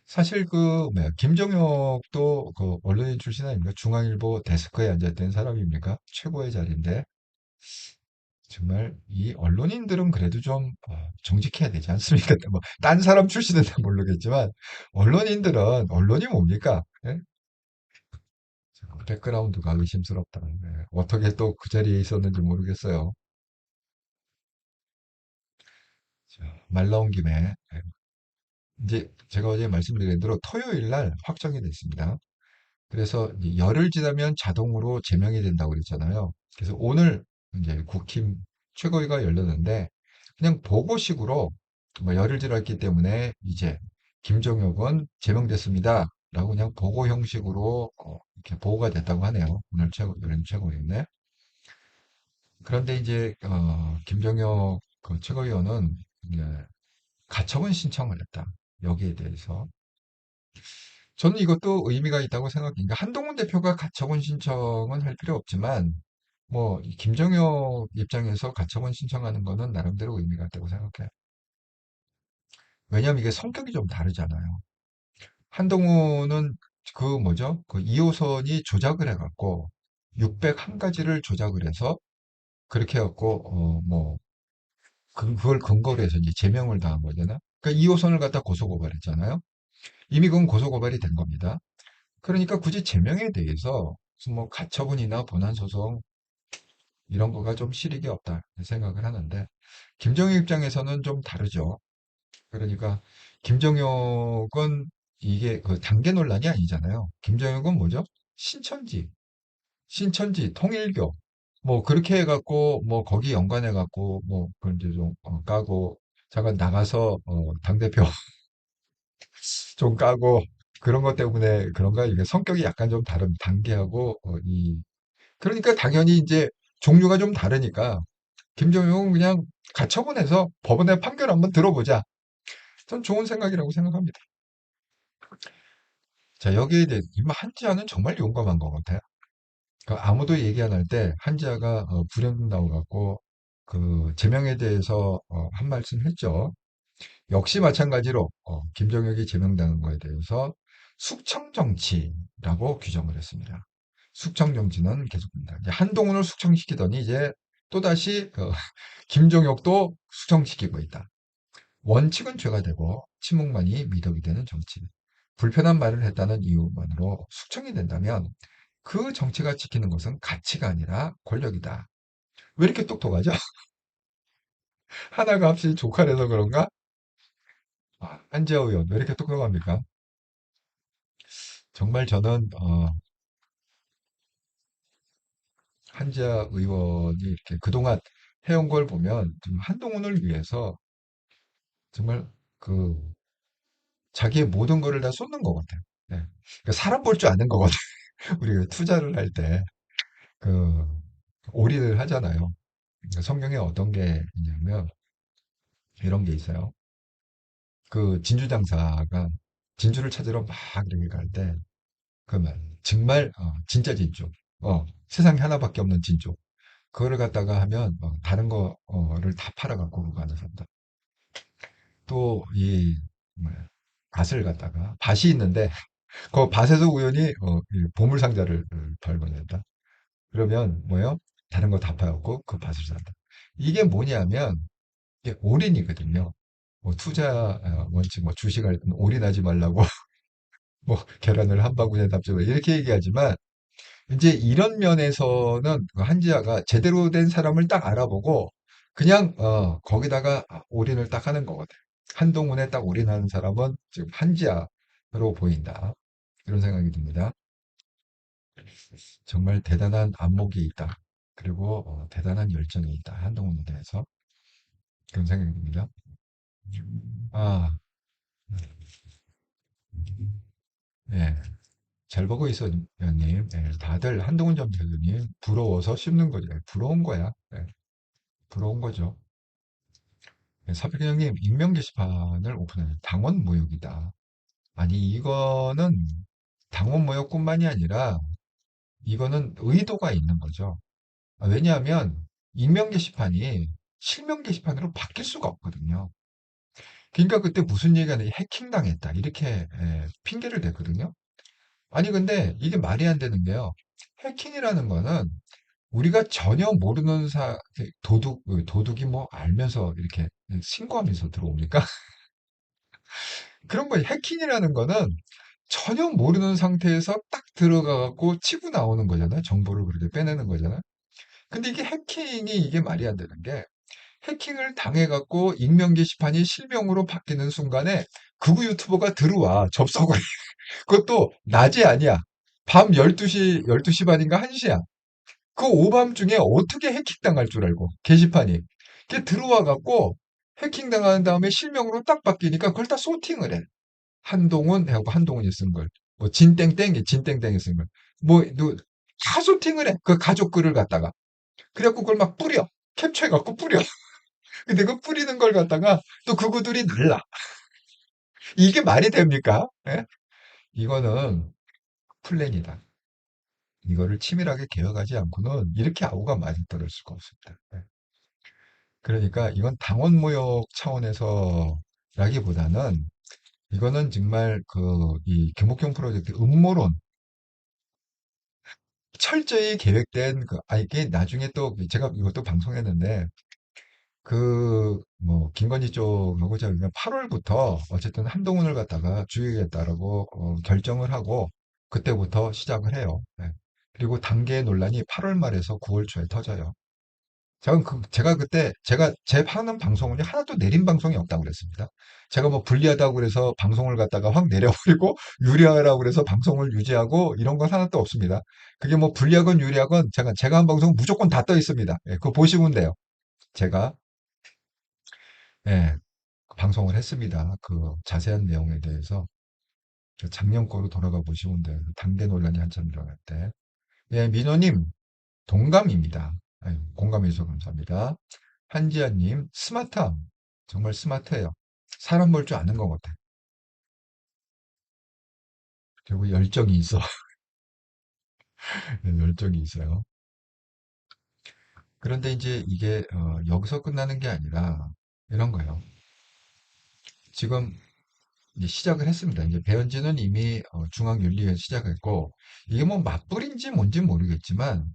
사실 뭐야, 김정혁도 그 언론인 출신 아닙니까? 중앙일보 데스크에 앉았던 사람입니까? 최고의 자리인데. 정말 이 언론인들은 그래도 좀 정직해야 되지 않습니까? 뭐, 딴 사람 출신은 모르겠지만, 언론인들은, 언론이 뭡니까? 예? 백그라운드가 의심스럽다. 예. 어떻게 또 그 자리에 있었는지 모르겠어요. 말 나온 김에 이제 제가 어제 말씀드린 대로 토요일 날 확정이 됐습니다. 그래서 이제 열흘 지나면 자동으로 제명이 된다고 그랬잖아요. 그래서 오늘 이제 국힘 최고위가 열렸는데 그냥 보고식으로 뭐 열흘 지났기 때문에 이제 김종혁 은 제명됐습니다. 라고 그냥 보고 형식으로 이렇게 보고가 됐다고 하네요. 오늘 열린 최고위인데. 그런데 이제 김종혁 그 최고위원은 이제 가처분 신청을 했다. 여기에 대해서. 저는 이것도 의미가 있다고 생각합니다. 한동훈 대표가 가처분 신청은 할 필요 없지만, 뭐, 이 김정혁 입장에서 가처분 신청하는 거는 나름대로 의미가 있다고 생각해요. 왜냐하면 이게 성격이 좀 다르잖아요. 한동훈은 그 뭐죠? 그 2호선이 조작을 해갖고, 601가지를 조작을 해서, 그렇게 해갖고, 뭐, 그걸 근거로 해서 이제 제명을 당한 거잖아요. 그러니까 2호선을 갖다 고소고발했잖아요. 이미 그건 고소고발이 된 겁니다. 그러니까 굳이 제명에 대해서 무슨 뭐 가처분이나 본안소송 이런 거가 좀 실익이 없다 생각을 하는데 김정일 입장에서는 좀 다르죠. 그러니까 김정혁은 이게 그 단계 논란이 아니잖아요. 김정혁은 뭐죠? 신천지, 신천지, 통일교 뭐 그렇게 해갖고 뭐 거기 연관해갖고 뭐 그걸 이제 좀 까고 잠깐 나가서 당대표 좀 까고 그런 것 때문에 그런가 이게 성격이 약간 좀 다른 단계하고 그러니까 당연히 이제 종류가 좀 다르니까 김정용은 그냥 가처분해서 법원의 판결 한번 들어보자. 전 좋은 생각이라고 생각합니다. 자, 여기에 대해 한지아는 정말 용감한 것 같아요. 아무도 얘기 안 할 때 한지아가 불현듯 나와갖고 그 제명에 대해서 한 말씀 했죠. 역시 마찬가지로 김정혁이 제명당한 거에 대해서 숙청정치라고 규정을 했습니다. 숙청정치는 계속됩니다. 이제 한동훈을 숙청시키더니 이제 또다시 김종혁도 숙청시키고 있다. 원칙은 죄가 되고 침묵만이 미덕이 되는 정치. 불편한 말을 했다는 이유만으로 숙청이 된다면 그 정치가 지키는 것은 가치가 아니라 권력이다. 왜 이렇게 똑똑하죠? 하나가 합친 조카라서 그런가? 한지아 의원 왜 이렇게 똑똑합니까? 정말 저는 한지아 의원이 이렇게 그동안 해온 걸 보면 좀 한동훈을 위해서 정말 그 자기의 모든 거를 다 쏟는 것 같아요. 네. 그러니까 사람 볼 줄 아는 거거든요. 우리가 투자를 할 때 그 올인을 하잖아요. 그러니까 성경에 어떤 게 있냐면 이런 게 있어요. 그 진주 장사가 진주를 찾으러 막 이렇게 갈 때 그 말 정말 진짜 진주 세상에 하나밖에 없는 진주 그거를 갖다가 하면 다른 거를 다 팔아갖고 가는 사람다. 또 이 밭을 갖다가 밭이 있는데 그 밭에서 우연히 이 보물 상자를 발견했다. 그러면 뭐예요? 다른 거 다 팔았고 그 밭을 산다. 이게 뭐냐면 이게 올인이거든요. 뭐 투자 원칙 뭐 주식할 때는 올인하지 말라고 뭐 계란을 한 바구니에 담지 마 이렇게 얘기하지만 이제 이런 면에서는 그 한지아가 제대로 된 사람을 딱 알아보고 그냥 거기다가 올인을 딱 하는 거거든. 한동훈에 딱 올인하는 사람은 지금 한지아로 보인다. 이런 생각이 듭니다. 정말 대단한 안목이 있다. 그리고 대단한 열정이 있다. 한동훈에 대해서 그런 생각이 듭니다. 아, 예. 잘 보고 있어, 위원님. 예, 다들 한동훈 전 대표님 부러워서 씹는 거죠. 예, 부러운 거야. 예, 부러운 거죠. 예, 사백경 형님, 익명 게시판을 오픈해요. 당원 모욕이다. 아니, 이거는 당원 모욕뿐만이 아니라 이거는 의도가 있는 거죠. 왜냐하면 익명 게시판이 실명 게시판으로 바뀔 수가 없거든요. 그러니까 그때 무슨 얘기가 나 해킹 당했다. 이렇게 핑계를 댔거든요. 아니, 근데 이게 말이 안 되는 게요. 해킹이라는 거는 우리가 전혀 모르는 도둑이 뭐 알면서 이렇게 신고하면서 들어옵니까? 그런 거 해킹이라는 거는 전혀 모르는 상태에서 딱 들어가갖고 치고 나오는 거잖아요. 정보를 그렇게 빼내는 거잖아요. 근데 이게 해킹이 이게 말이 안 되는 게 해킹을 당해갖고 익명 게시판이 실명으로 바뀌는 순간에 극우 유튜버가 들어와, 접속을. 그것도 낮이 아니야. 밤 12시, 12시 반인가 1시야. 그 오밤중에 어떻게 해킹당할 줄 알고, 게시판이. 걔 들어와갖고 해킹당한 다음에 실명으로 딱 바뀌니까 그걸 다 소팅을 해. 한동훈 해갖고 한동훈이 쓴 걸. 뭐 진땡땡이 진땡땡이 쓴 걸. 뭐, 다 소팅을 해. 그 가족 글을 갖다가. 그래갖고 그걸 막 뿌려. 캡처해갖고 뿌려. 근데 그 뿌리는 걸 갖다가 또 그구들이 날라. 이게 말이 됩니까? 예? 이거는 플랜이다. 이거를 치밀하게 개혁하지 않고는 이렇게 아우가 맞아떨어질 수가 없습니다. 예. 그러니까 이건 당원 모욕 차원에서라기보다는 이거는 정말 이 김옥경 프로젝트 음모론 철저히 계획된 이게 나중에 또 제가 이것도 방송했는데 뭐 김건희 쪽하고 제가 8월부터 어쨌든 한동훈을 갖다가 죽이겠다라고 결정을 하고 그때부터 시작을 해요. 네. 그리고 단계 논란이 8월 말에서 9월 초에 터져요. 제가 그때 제 하는 방송은요 하나도 내린 방송이 없다고 그랬습니다. 제가 뭐 불리하다고 그래서 방송을 갖다가 확 내려버리고 유리하라고 그래서 방송을 유지하고 이런 건 하나도 없습니다. 그게 뭐 불리하건 유리하건 제가 한 방송 무조건 다 떠 있습니다. 예, 그거 보시면 돼요. 제가 예, 방송을 했습니다. 그 자세한 내용에 대해서 작년 거로 돌아가 보시면 돼요. 단계 논란이 한참 일어날 때. 예, 민호님 동감입니다. 아유, 공감해 주셔서 감사합니다. 한지아님 스마트함 정말 스마트해요. 사람 볼 줄 아는 것 같아. 그리고 열정이 있어. 네, 열정이 있어요. 그런데 이제 이게 여기서 끝나는 게 아니라 이런 거예요. 지금 이제 시작을 했습니다. 이제 배현진은 이미 중앙윤리위원 시작했고 이게 뭐 맞불인지 뭔지 모르겠지만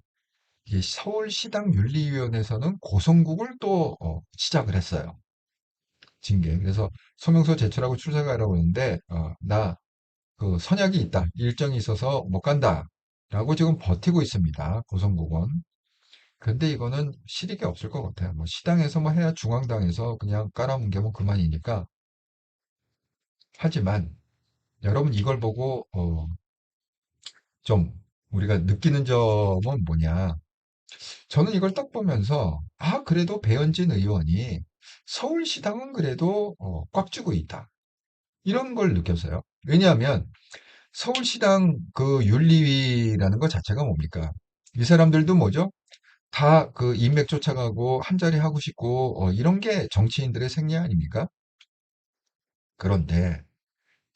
이게 서울시당 윤리위원회에서는 고성국을 또 시작을 했어요. 징계. 그래서 소명서 제출하고 출석하라고 했는데 나 그 선약이 있다. 일정이 있어서 못 간다. 라고 지금 버티고 있습니다. 고성국은. 근데 이거는 실익이 없을 것 같아요. 뭐 시당에서 뭐 해야 중앙당에서 그냥 깔아뭉개면 그만이니까. 하지만 여러분 이걸 보고 좀 우리가 느끼는 점은 뭐냐? 저는 이걸 딱 보면서 그래도 배현진 의원이 서울시당은 그래도 꽉 쥐고 있다. 이런 걸 느꼈어요. 왜냐하면 서울시당 그 윤리위라는 것 자체가 뭡니까? 이 사람들도 뭐죠? 다 그 인맥 쫓아가고 한 자리 하고 싶고 이런 게 정치인들의 생리 아닙니까? 그런데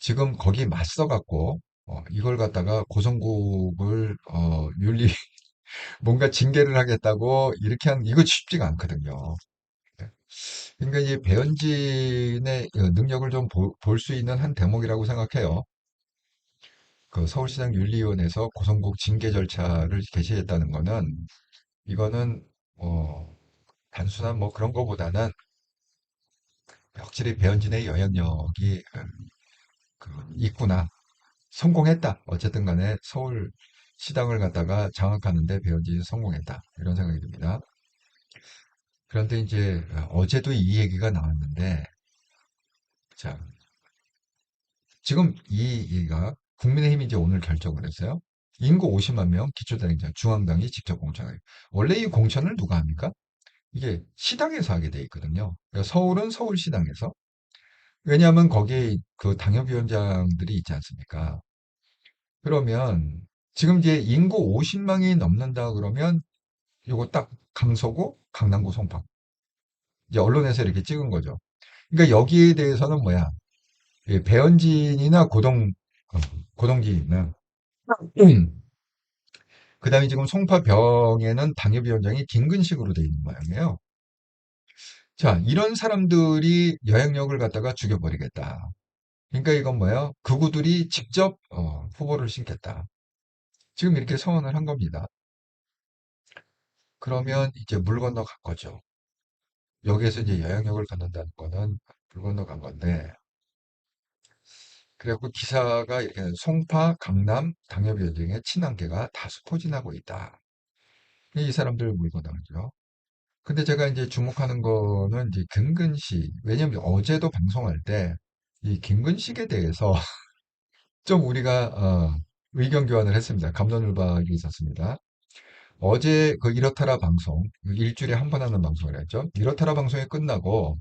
지금 거기 맞서 갖고 이걸 갖다가 고성국을 윤리 뭔가 징계를 하겠다고 이렇게 한 이거 쉽지가 않거든요. 그러니까 이 배현진의 능력을 좀 볼 수 있는 한 대목이라고 생각해요. 그 서울시장 윤리위원회에서 고성국 징계 절차를 개시했다는 거는 이거는 단순한 뭐 그런 거보다는 확실히 배현진의 영향력이 있구나. 성공했다. 어쨌든 간에 서울 시당을 갖다가 장악하는데 배현진이 성공했다. 이런 생각이 듭니다. 그런데 이제 어제도 이 얘기가 나왔는데, 자, 지금 얘기가 국민의힘이 이제 오늘 결정을 했어요. 인구 50만 명 기초대행자 중앙당이 직접 공천해요. 원래 이 공천을 누가 합니까? 이게 시당에서 하게 돼 있거든요. 그러니까 서울은 서울시당에서. 왜냐하면 거기에 그 당협위원장들이 있지 않습니까? 그러면 지금 이제 인구 50만이 넘는다 그러면 요거 딱 강서구, 강남구, 송파. 이제 언론에서 이렇게 찍은 거죠. 그러니까 여기에 대해서는 뭐야? 이 배현진이나 고동기는 그다음에 지금 송파병에는 당협위원장이 김근식으로 돼 있는 모양이에요. 자, 이런 사람들이 영향력을 갖다가 죽여버리겠다. 그러니까 이건 뭐예요? 극우들이 직접 후보를 신겠다. 지금 이렇게 선언을 한 겁니다. 그러면 이제 물 건너간 거죠. 여기에서 이제 영향력을 갖는다는 거는 물 건너간 건데, 그래갖고 기사가 이렇게 송파, 강남, 당협위원장의 친한계가 다수 포진하고 있다. 이 사람들 물 건너가죠. 근데 제가 이제 주목하는 거는 이제 김근식. 왜냐면 어제도 방송할 때 이 김근식에 대해서 좀 우리가 의견 교환을 했습니다. 갑론을박이 있었습니다. 어제 그 이렇다라 방송, 그 일주일에 한 번 하는 방송을 했죠. 이렇다라 방송이 끝나고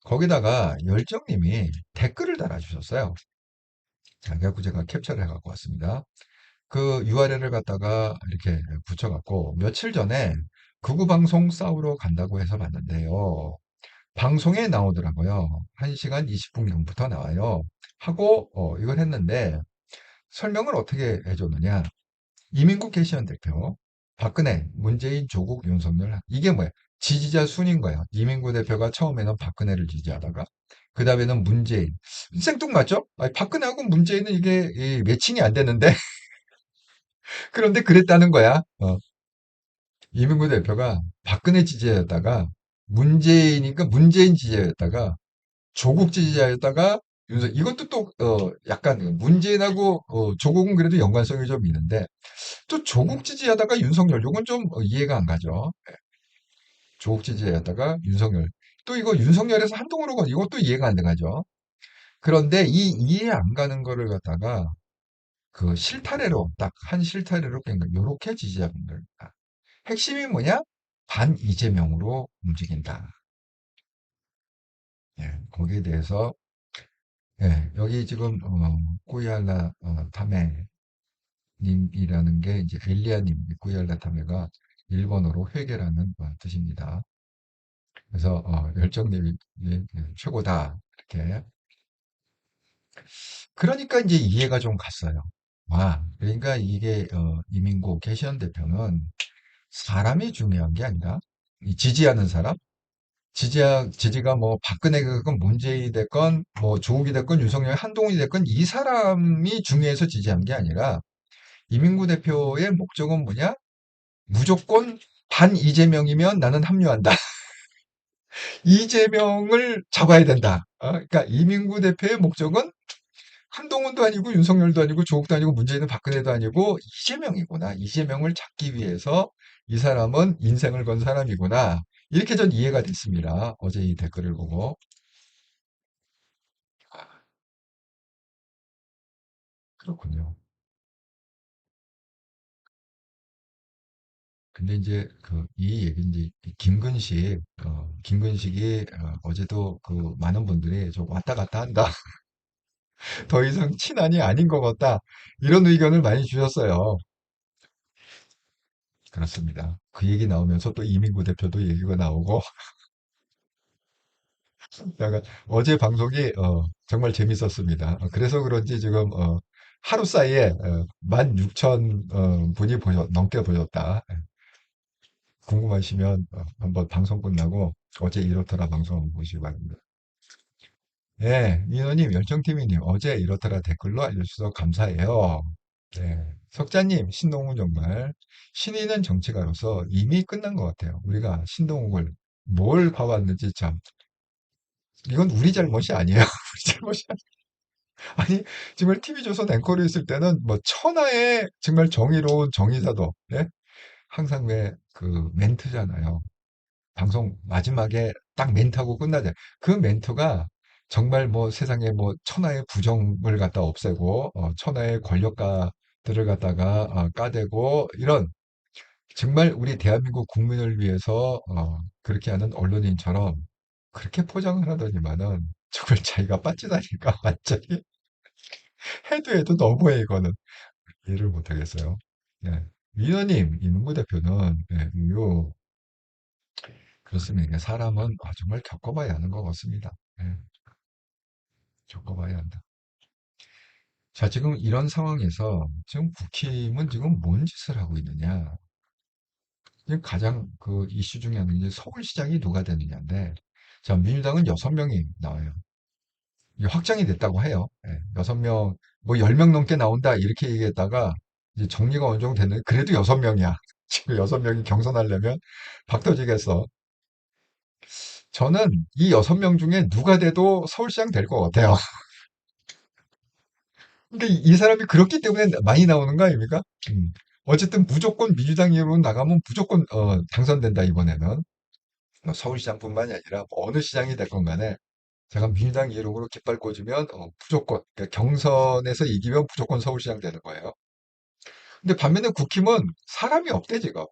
거기다가 열정님이 댓글을 달아주셨어요. 자, 그래갖고 제가 캡처를 해갖고 왔습니다. 그 URL을 갖다가 이렇게 붙여갖고 며칠 전에 극우 방송 싸우러 간다고 해서 봤는데요. 방송에 나오더라고요. 1시간 20분 전부터 나와요. 하고 이걸 했는데 설명을 어떻게 해줬느냐. 이민국 개시한 대표, 박근혜, 문재인, 조국, 윤석열. 이게 뭐야? 지지자 순인 거야. 이민국 대표가 처음에는 박근혜를 지지하다가 그 다음에는 문재인. 생뚱맞죠? 아니, 박근혜하고 문재인은 이게 매칭이 안 되는데 그런데 그랬다는 거야. 이민국 대표가 박근혜 지지자였다가 문재인이니까 문재인 지지자였다가 조국 지지자였다가 윤석 이것도 또 약간 문재인하고 조국은 그래도 연관성이 좀 있는데 또 조국 지지하다가 윤석열 요건 좀 이해가 안 가죠. 조국 지지하다가 윤석열 또 이거 윤석열에서 한동훈으로 가 이것도 이해가 안 가죠. 그런데 이 이해 안 가는 거를 갖다가 그 실타래로 딱 한 실타래로 깬 거. 요렇게 지지자분들 핵심이 뭐냐? 반 이재명으로 움직인다. 예, 거기에 대해서 예, 여기 지금 꾸이알라 타메님이라는 게 이제 엘리아님 꾸이알라 타메가 일본어로 회계라는 뜻입니다. 그래서 열정님이 최고다 이렇게 그러니까 이제 이해가 좀 갔어요. 와, 그러니까 이게 이민국 개시현 대표는 사람이 중요한 게 아니라 이 지지하는 사람 지지가 뭐 박근혜가 됐건 문재인이 됐건 뭐 조국이 됐건 윤석열 한동훈이 됐건 이 사람이 중요해서 지지한 게 아니라 이민구 대표의 목적은 뭐냐? 무조건 반 이재명이면 나는 합류한다. 이재명을 잡아야 된다. 그러니까 이민구 대표의 목적은 한동훈도 아니고 윤석열도 아니고 조국도 아니고 문재인은 박근혜도 아니고 이재명이구나. 이재명을 잡기 위해서 이 사람은 인생을 건 사람이구나. 이렇게 전 이해가 됐습니다. 어제 이 댓글을 보고. 아, 그렇군요. 근데 이제 그 이 얘기인지 김근식이 어제도 그 많은 분들이 좀 왔다 갔다 한다. 더 이상 친한이 아닌 것 같다. 이런 의견을 많이 주셨어요. 그렇습니다. 그 얘기 나오면서 또 이민구 대표도 얘기가 나오고 약간 어제 방송이 정말 재밌었습니다. 그래서 그런지 지금 하루 사이에 16,000 분이 넘게 보셨다. 궁금하시면 한번 방송 끝나고 어제 이렇더라 방송 한번 보시기 바랍니다. 네, 민호님, 열정TV님, 어제 이렇더라 댓글로 알려주셔서 감사해요. 네, 석자님, 신동훈 정말 신인은 정치가로서 이미 끝난 것 같아요. 우리가 신동훈을 뭘 봐왔는지 참 이건 우리 잘못이 아니에요. 우리 잘못이 아니 정말 TV조선 앵커로 있을 때는 뭐 천하의 정말 정의로운 정의사도 예? 항상 왜 그 멘트잖아요. 방송 마지막에 딱 멘트하고 끝나잖아요. 그 멘트가 정말 뭐 세상에 뭐 천하의 부정을 갖다 없애고 천하의 권력가들을 갖다가 까대고 이런 정말 우리 대한민국 국민을 위해서 그렇게 하는 언론인처럼 그렇게 포장을 하더니만은 정말 자기가 빠지다니까 완전히 해도 너무해 이거는 이해를 못하겠어요. 네. 민호님, 이문구 대표는 그렇습니다. 사람은 정말 겪어봐야 하는 것 같습니다. 예, 겪어봐야 한다. 자, 지금 이런 상황에서 지금 국힘은 지금 뭔 짓을 하고 있느냐? 지금 가장 그 이슈 중에 하나는 이제 서울시장이 누가 되느냐인데, 자, 민주당은 6명이 나와요. 이게 확정이 됐다고 해요. 예, 6명, 뭐 10명 넘게 나온다 이렇게 얘기했다가 이제 정리가 어느 정도 됐는데 그래도 6명이야. 지금 6명이 경선하려면 박 터지겠어. 저는 이 6명 중에 누가 돼도 서울시장 될 것 같아요. 근데 이 사람이 그렇기 때문에 많이 나오는 거 아닙니까? 어쨌든 무조건 민주당 이름으로 나가면 무조건 당선된다 이번에는. 뭐 서울시장뿐만이 아니라 뭐 어느 시장이 됐건 간에 제가 민주당 이름으로 깃발 꽂으면 무조건 그러니까 경선에서 이기면 무조건 서울시장 되는 거예요. 근데 반면에 국힘은 사람이 없대 지금.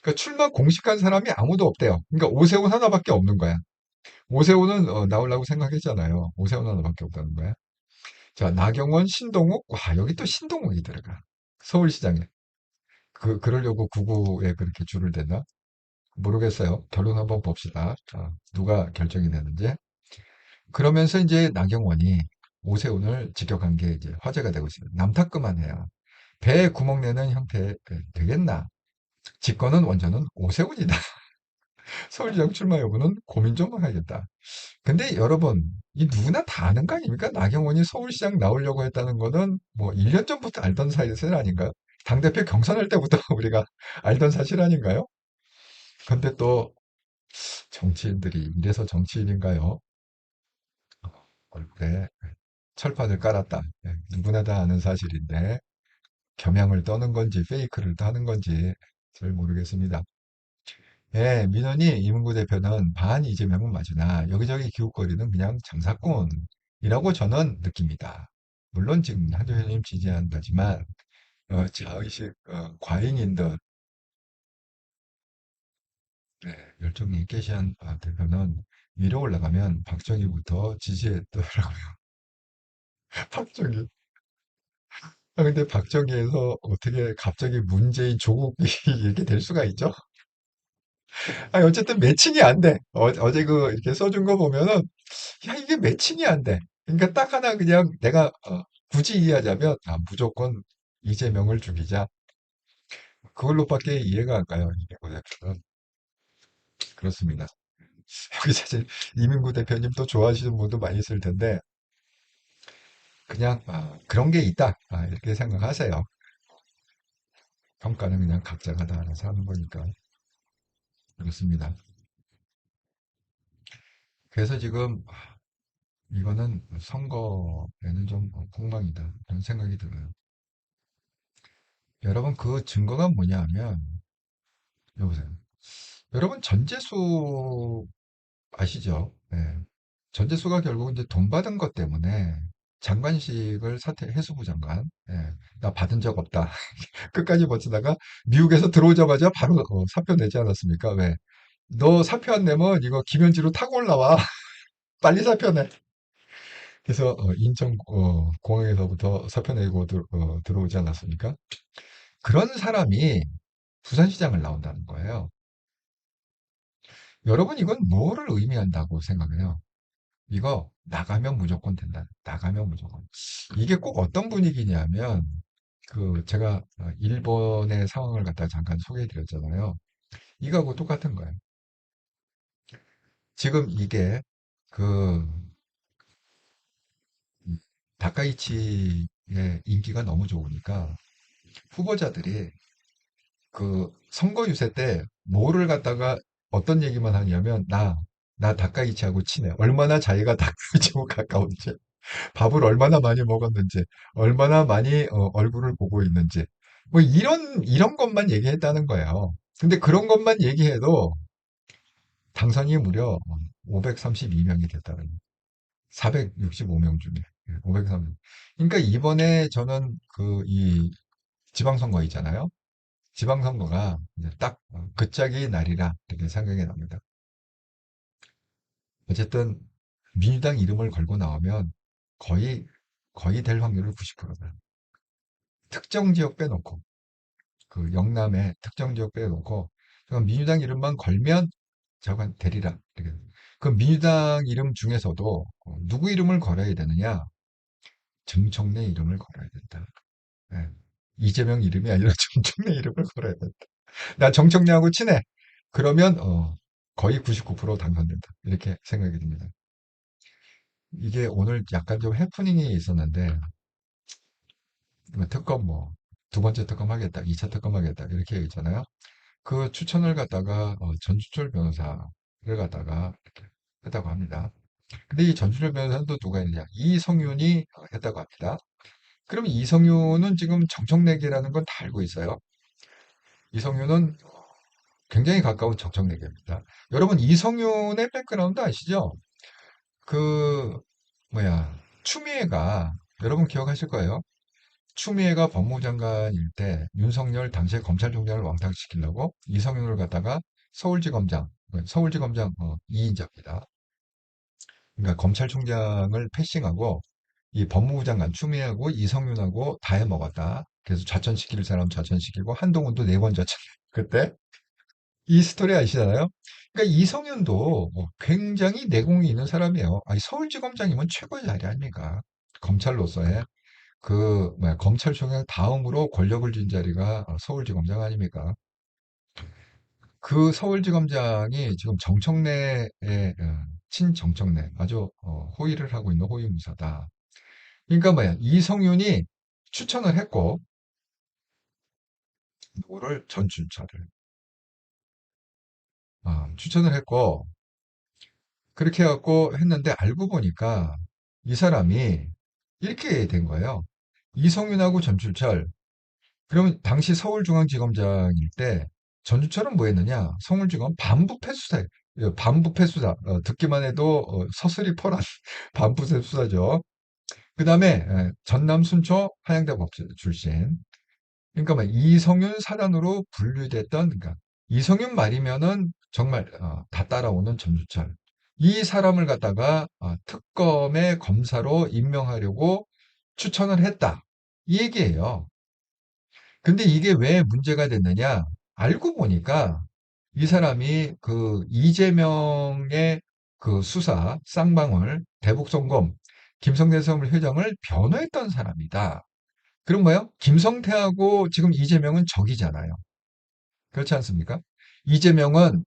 그러니까 출마 공식한 사람이 아무도 없대요. 그러니까 오세훈 하나밖에 없는 거야. 오세훈은 나오려고 생각했잖아요. 오세훈 하나밖에 없다는 거야. 자, 나경원, 신동욱, 와 여기 또 신동욱이 들어가. 서울시장에. 그러려고 구구에 그렇게 줄을 댔나? 모르겠어요. 결론 한번 봅시다. 누가 결정이 되는지. 그러면서 이제 나경원이 오세훈을 직격한 게 이제 화제가 되고 있습니다. 남탓그만해요. 배에 구멍 내는 형태 되겠나? 직권은 원전은 오세훈이다. 서울시장 출마 여부는 고민 좀 해야겠다. 근데 여러분, 이 누구나 다 아는 거 아닙니까? 나경원이 서울시장 나오려고 했다는 거는 뭐 1년 전부터 알던 사실 아닌가요? 당대표 경선할 때부터 우리가 알던 사실 아닌가요? 근데 또 정치인들이 이래서 정치인인가요? 얼굴에 철판을 깔았다. 누구나 다 아는 사실인데 겸양을 떠는 건지 페이크를 하는 건지 잘 모르겠습니다. 예, 민원이 이문구 대표는 반 이재명은 맞으나 여기저기 기웃거리는 그냥 장사꾼이라고 저는 느낍니다. 물론 지금 한조현님 지지한다지만 자의식 과잉인 듯 열정이 깨시한 대표는 위로 올라가면 박정희부터 지지했더라고요. 박정희. 근데 박정희에서 어떻게 갑자기 문재인 조국이 이렇게 될 수가 있죠? 어쨌든 매칭이 안 돼. 어제 이렇게 써준 거 보면은, 야, 이게 매칭이 안 돼. 그러니까 딱 하나 그냥 내가, 굳이 이해하자면, 무조건 이재명을 죽이자. 그걸로밖에 이해가 안 가요. 이민구 대표는. 그렇습니다. 여기 사실 이민구 대표님 또 좋아하시는 분도 많이 있을 텐데, 그냥, 그런 게 있다. 이렇게 생각하세요. 평가는 그냥 각자가 다 알아서 하는 거니까. 그렇습니다. 그래서 지금, 이거는 선거에는 좀 폭망이다. 그런 생각이 들어요. 여러분, 그 증거가 뭐냐 하면, 여보세요. 여러분, 전재수 아시죠? 네. 전재수가 결국 이제 돈 받은 것 때문에 장관식을 해수부 장관. 나 받은 적 없다. 끝까지 버티다가 미국에서 들어오자마자 바로 사표 내지 않았습니까? 왜? 너 사표 안 내면 이거 김현지로 타고 올라와. 빨리 사표 내. 그래서 인천 공항에서부터 사표 내고 들어오지 않았습니까? 그런 사람이 부산시장을 나온다는 거예요. 여러분, 이건 뭐를 의미한다고 생각해요? 이거 나가면 무조건 된다. 나가면 무조건. 이게 꼭 어떤 분위기냐면, 제가 일본의 상황을 갖다 잠깐 소개해 드렸잖아요. 이거하고 똑같은 거예요. 지금 이게, 그, 다카이치의 인기가 너무 좋으니까, 후보자들이 선거 유세 때 뭐를 갖다가 어떤 얘기만 하냐면, 나 다카이치하고 친해. 얼마나 자기가 다카이치하고 가까운지. 밥을 얼마나 많이 먹었는지, 얼마나 많이 얼굴을 보고 있는지, 뭐 이런 것만 얘기했다는 거예요. 근데 그런 것만 얘기해도 당선이 무려 532명이 됐다는 거예요. 465명 중에 530. 그러니까 이번에 저는 이 지방선거 있잖아요. 지방선거가 이제 딱 그 짝이 날이라 이렇게 생각이 납니다. 어쨌든 민주당 이름을 걸고 나오면 거의 거의 될 확률은 90%다. 특정 지역 빼놓고 영남의 특정 지역 빼놓고 그럼 민주당 이름만 걸면 저건 되리라. 이렇게. 그 민주당 이름 중에서도 누구 이름을 걸어야 되느냐? 정청래 이름을 걸어야 된다. 예. 이재명 이름이 아니라 정청래 이름을 걸어야 된다. 나 정청래하고 친해. 그러면 거의 99% 당선된다. 이렇게 생각이 듭니다. 이게 오늘 약간 좀 해프닝이 있었는데 특검 두 번째 특검 하겠다, 2차 특검 하겠다 이렇게 있잖아요. 그 추천을 갖다가 전주철 변호사를 갖다가 이렇게 했다고 합니다. 근데 이 전주철 변호사는 또 누가 있느냐? 이성윤이 했다고 합니다. 그럼 이성윤은 지금 정청래기라는 건 다 알고 있어요. 이성윤은 굉장히 가까운 적정내기입니다. 여러분, 이성윤의 백그라운드 아시죠? 그, 뭐야, 추미애가, 여러분 기억하실 거예요. 추미애가 법무부 장관일 때 윤석열 당시에 검찰총장을 왕따시키려고 이성윤을 갖다가 서울지검장, 서울지검장 2인자입니다. 그러니까 검찰총장을 패싱하고 이 법무부 장관 추미애하고 이성윤하고 다 해먹었다. 그래서 좌천시킬 사람 좌천시키고 한동훈도 4번 좌천. 그때 이 스토리 아시잖아요? 그러니까 이성윤도 굉장히 내공이 있는 사람이에요. 아니, 서울지검장이면 최고의 자리 아닙니까? 검찰로서의 검찰총장 다음으로 권력을 쥔 자리가 서울지검장 아닙니까? 그 서울지검장이 지금 정청래의 친정청래 아주 호의를 하고 있는 호위무사다. 그러니까 이성윤이 추천을 했고 누구를 전준철을 추천을 했고 그렇게 해갖고 했는데 알고 보니까 이 사람이 이렇게 된 거예요. 이성윤하고 전출철. 그러면 당시 서울중앙지검장일 때 전주철은 뭐 했느냐? 서울지검 반부패 수사. 반부패 수사. 듣기만 해도 서슬이 펄한 반부패 수사죠. 그 다음에 전남 순초 한양대 법대 출신. 그러니까 이성윤 사단으로 분류됐던 그러니까 이성윤 말이면은 정말 다 따라오는 전주철. 이 사람을 갖다가 특검의 검사로 임명하려고 추천을 했다. 이 얘기예요. 근데 이게 왜 문제가 됐느냐? 알고 보니까 이 사람이 그 이재명의 그 수사 쌍방울 대북송금 김성태 서울 회장을 변호했던 사람이다. 그럼 뭐예요? 김성태하고 지금 이재명은 적이잖아요. 그렇지 않습니까? 이재명은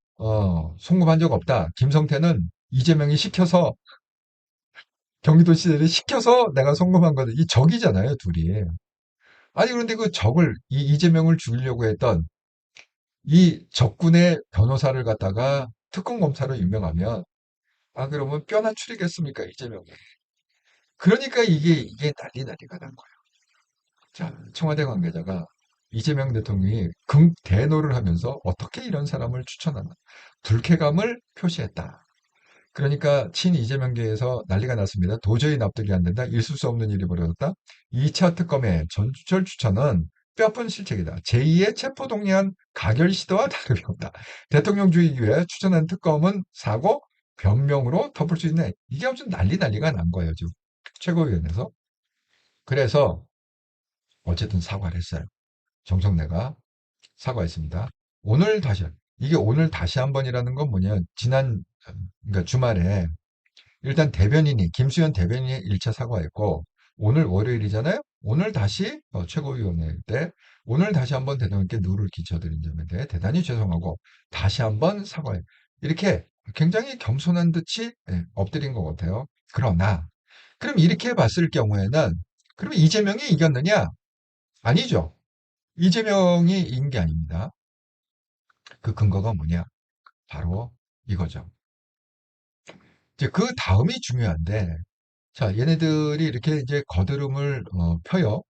송금한 적 없다. 김성태는 이재명이 시켜서 경기도시절에 시켜서 내가 송금한 거다. 이 적이잖아요, 둘이. 아니 그런데 그 적을 이재명을 죽이려고 했던 이 적군의 변호사를 갖다가 특검 검사로 임명하면 그러면 뼈나 추리겠습니까, 이재명이. 그러니까 이게 난리가 난 거예요. 자, 청와대 관계자가 이재명 대통령이 대노를 하면서 어떻게 이런 사람을 추천하나 불쾌감을 표시했다. 그러니까 친 이재명계에서 난리가 났습니다. 도저히 납득이 안 된다. 있을 수 없는 일이 벌어졌다. 2차 특검의 전주철 추천은 뼈아픈 실책이다. 제2의 체포동의안 가결 시도와 다름이 없다. 대통령 주의기 위해 추천한 특검은 사고, 변명으로 덮을 수 있네. 이게 무슨 난리가 난 거예요, 지금. 최고위원회에서. 그래서 어쨌든 사과를 했어요. 정청래가 사과했습니다. 오늘 다시, 이게 오늘 다시 한 번이라는 건 뭐냐. 그러니까 주말에 일단 대변인이 김수현 대변인이 1차 사과했고 오늘 월요일이잖아요. 오늘 다시 최고위원회 때 오늘 다시 한번 대통령께 누를 끼쳐드린 점에 대해 대단히 죄송하고 다시 한번 사과해. 이렇게 굉장히 겸손한 듯이 엎드린 것 같아요. 그러나 그럼 이렇게 봤을 경우에는 그럼 이재명이 이겼느냐? 아니죠. 이재명이 이긴 게 아닙니다. 그 근거가 뭐냐? 바로 이거죠. 이제 그 다음이 중요한데 자, 얘네들이 이렇게 이제 거드름을 펴요.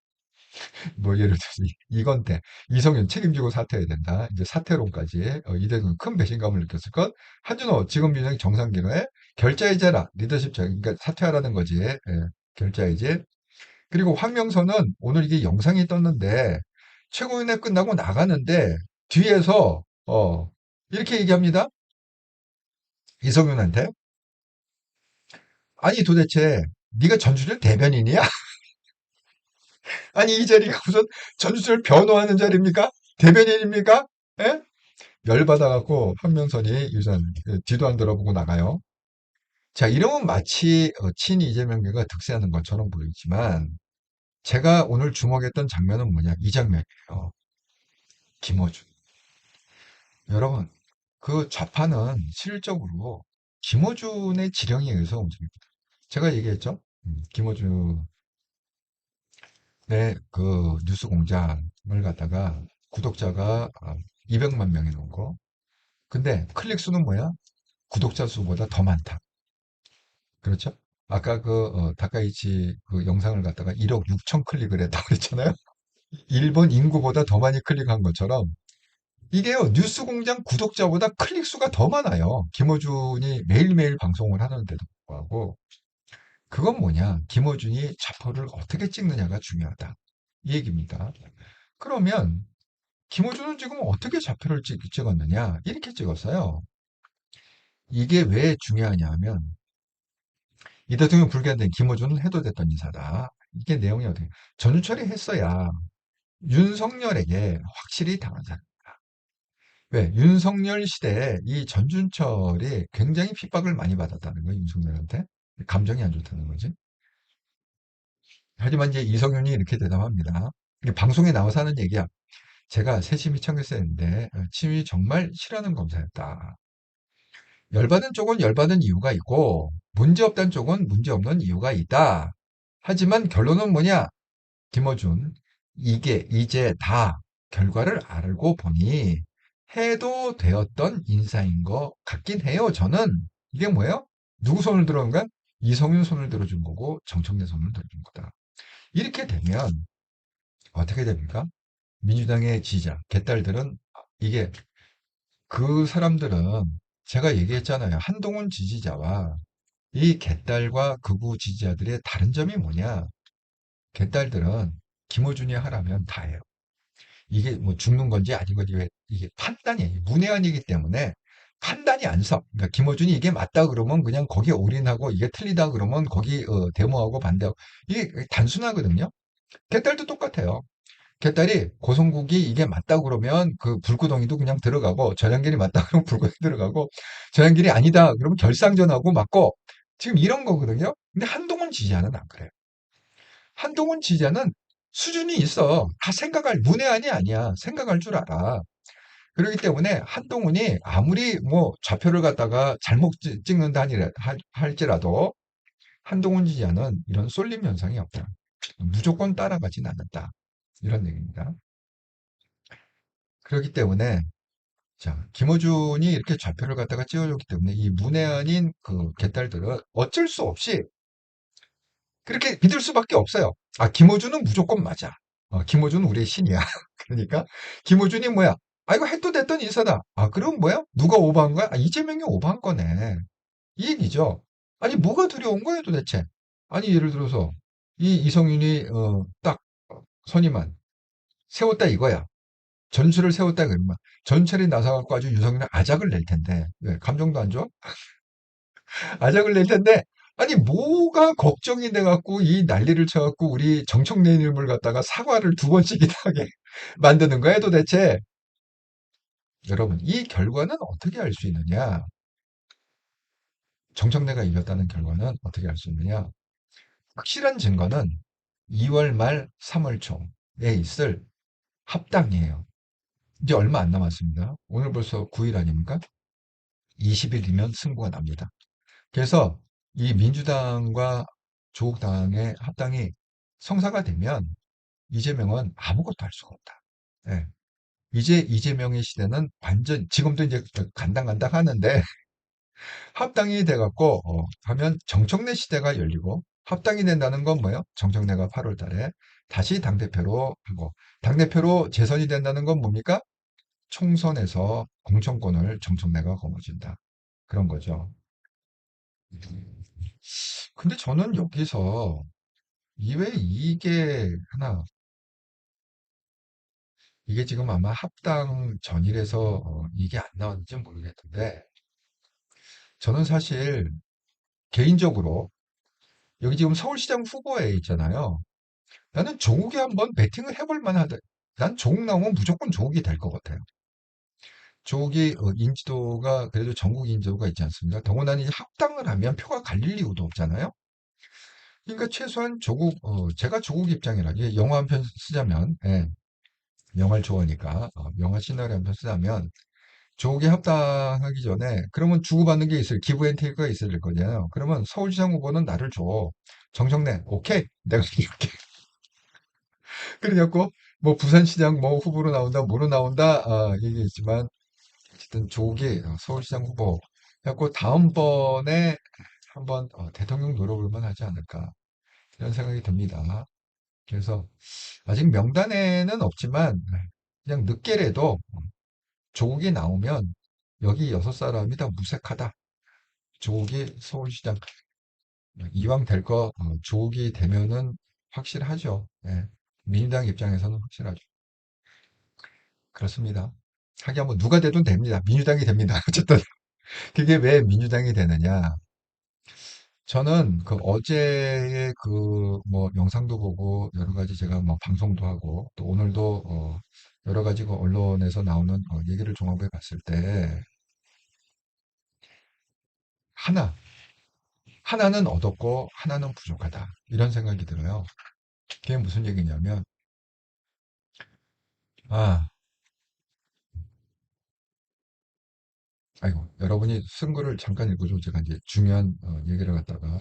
뭐 예를 들어서 이건태, 이성윤 책임지고 사퇴해야 된다. 이제 사퇴론까지 이대는 큰 배신감을 느꼈을 것. 한준호 지금 민정이 정상기관에 결자해제라 리더십 그러니까 사퇴하라는 거지. 예, 결자해제. 그리고 황명선은 오늘 이게 영상이 떴는데 최고위원회 끝나고 나가는데 뒤에서 이렇게 얘기합니다. 이성윤한테 아니 도대체 네가 전주를 대변인이야? 아니, 이 자리가 무슨 전주철 변호하는 자리입니까? 대변인입니까? 예? 열받아갖고 황명선이 유선 뒤도 안 돌아보고 나가요. 자, 이러면 마치 친 이재명계가 득세하는 것처럼 보이지만 제가 오늘 주목했던 장면은 뭐냐? 이 장면이에요. 김어준. 여러분, 그 좌파는 실질적으로 김어준의 지령에 의해서 움직입니다. 제가 얘기했죠? 김어준의 그 뉴스 공장을 갖다가 구독자가 200만 명이 넘은 거. 근데 클릭 수는 뭐야? 구독자 수보다 더 많다. 그렇죠? 아까 다카이치 그 영상을 갖다가 1억 6천 클릭을 했다고 그랬잖아요. 일본 인구보다 더 많이 클릭한 것처럼 이게요, 뉴스공장 구독자보다 클릭 수가 더 많아요. 김어준이 매일매일 방송을 하는데도 불구하고. 그건 뭐냐? 김어준이 좌표를 어떻게 찍느냐가 중요하다. 이 얘기입니다. 그러면 김어준은 지금 어떻게 좌표를 찍었느냐? 이렇게 찍었어요. 이게 왜 중요하냐 하면 이 대통령 불기한데 김어준은 해도 됐던 인사다. 이게 내용이 어떻게 전유철이 했어야 윤석열에게 확실히 당한 사람. 왜? 윤석열 시대에 이 전준철이 굉장히 핍박을 많이 받았다는 거예요, 윤석열한테. 감정이 안 좋다는 거지. 하지만 이제 이성윤이 이렇게 대답합니다. 이게 방송에 나와서 하는 얘기야. 제가 세심히 청했었는데, 침이 정말 싫어하는 검사였다. 열받은 쪽은 열받은 이유가 있고, 문제없다는 쪽은 문제없는 이유가 있다. 하지만 결론은 뭐냐? 김어준, 이게 이제 다 결과를 알고 보니 해도 되었던 인사인 것 같긴 해요. 저는 이게 뭐예요? 누구 손을 들어온 거야? 이성윤 손을 들어준 거고 정청래 손을 들어준 거다. 이렇게 되면 어떻게 됩니까? 민주당의 지지자, 개딸들은 이게 그 사람들은 제가 얘기했잖아요. 한동훈 지지자와 이 개딸과 극우 지지자들의 다른 점이 뭐냐? 개딸들은 김어준이 하라면 다 해요. 이게 뭐 죽는 건지 아닌 건지 이게 판단이 문외한이기 때문에 판단이 안 서. 그러니까 김어준이 이게 맞다 그러면 그냥 거기에 올인하고 이게 틀리다 그러면 거기 데모하고 반대하고 이게 단순하거든요. 개딸도 똑같아요. 개딸이 고성국이 이게 맞다 그러면 그 불구덩이도 그냥 들어가고 전향길이 맞다 그러면 불구덩이 들어가고 전향길이 아니다 그러면 결상전하고 맞고 지금 이런 거거든요. 근데 한동훈 지지자는 안 그래요. 한동훈 지지자는 수준이 있어. 다 생각할 문외한이 아니야. 생각할 줄 알아. 그렇기 때문에 한동훈이 아무리 뭐 좌표를 갖다가 잘못 찍는다 할지라도 한동훈 지지자는 이런 쏠림 현상이 없다. 무조건 따라가진 않는다. 이런 얘기입니다. 그렇기 때문에 자, 김어준이 이렇게 좌표를 갖다가 찍어줬기 때문에 이 문외한인 그 개딸들은 어쩔 수 없이 그렇게 믿을 수밖에 없어요. 아, 김어준은 무조건 맞아. 김어준은 우리의 신이야. 그러니까 김어준이 뭐야? 아, 이거 해도 됐던 인사다. 아, 그럼 뭐야? 누가 오버한 거야? 아, 이재명이 오버한 거네. 이 얘기죠. 아니, 뭐가 두려운 거예요, 도대체? 아니, 예를 들어서 이 이성윤이 딱 선임한 세웠다 이거야. 전술을 세웠다 그러면 전철이 나서갖고 아주 윤석열은 아작을 낼 텐데 왜 감정도 안 좋아? 아작을 낼 텐데 아니 뭐가 걱정이 돼갖고 이 난리를 쳐갖고 우리 정청래님을 갖다가 사과를 두 번씩이나 하게 만드는 거야 도대체. 여러분 이 결과는 어떻게 알 수 있느냐? 정청래가 이겼다는 결과는 어떻게 알 수 있느냐? 확실한 증거는 2월 말 3월 초에 있을 합당이에요. 이제 얼마 안 남았습니다. 오늘 벌써 9일 아닙니까? 20일이면 승부가 납니다. 그래서 이 민주당과 조국당의 합당이 성사가 되면 이재명은 아무것도 할 수가 없다. 예. 이제 이재명의 시대는 완전 지금도 이제 간당간당 하는데 합당이 돼갖고 하면 정청래 시대가 열리고 합당이 된다는 건 뭐예요? 정청래가 8월 달에 다시 당대표로 하고 당대표로 재선이 된다는 건 뭡니까? 총선에서 공천권을 정청래가 거머쥔다. 그런 거죠. 근데 저는 여기서 왜 이게 하나, 이게 지금 아마 합당 전일에서 이게 안 나왔는지 모르겠는데, 저는 사실 개인적으로 여기 지금 서울시장 후보에 있잖아요. 나는 조국이 한번 배팅을 해볼 만하다. 난 조국 나오면 무조건 조국이 될 것 같아요. 조국이 인지도가 그래도 전국 인지도가 있지 않습니까? 더구나 이제 합당을 하면 표가 갈릴 이유도 없잖아요. 그러니까 최소한 조국, 제가 조국 입장이라, 이게 영화 한 편 쓰자면, 예, 영화를 좋아하니까 영화 시나리오 한 편 쓰자면 조국에 합당하기 전에 그러면 주고받는 게 있을 기브앤테이크가 있어야 될 거잖아요. 그러면 서울시장 후보는 나를 줘. 정청래 오케이 내가 줄게. 그래갖고 뭐 부산시장 뭐 후보로 나온다 뭐로 나온다 얘기 있지만 어쨌든 조국이 서울시장 후보 해갖고 다음번에 한번 대통령 노려볼 만하지 않을까 이런 생각이 듭니다. 그래서 아직 명단에는 없지만 그냥 늦게라도 조국이 나오면 여기 6사람이 다 무색하다. 조국이 서울시장 이왕 될 거 조국이 되면은 확실하죠. 예. 민주당 입장에서는 확실하죠. 그렇습니다. 하긴 뭐 누가 되든 됩니다. 민주당이 됩니다. 어쨌든 그게 왜 민주당이 되느냐? 저는 그 어제의 그 뭐 영상도 보고 여러 가지 제가 뭐 방송도 하고 또 오늘도 여러 가지 그 언론에서 나오는 얘기를 종합해 봤을 때 하나, 하나는 얻었고 하나는 부족하다. 이런 생각이 들어요. 그게 무슨 얘기냐면 아, 아이고 여러분이 쓴 거를 잠깐 읽어줘. 제가 이제 중요한 얘기를 갖다가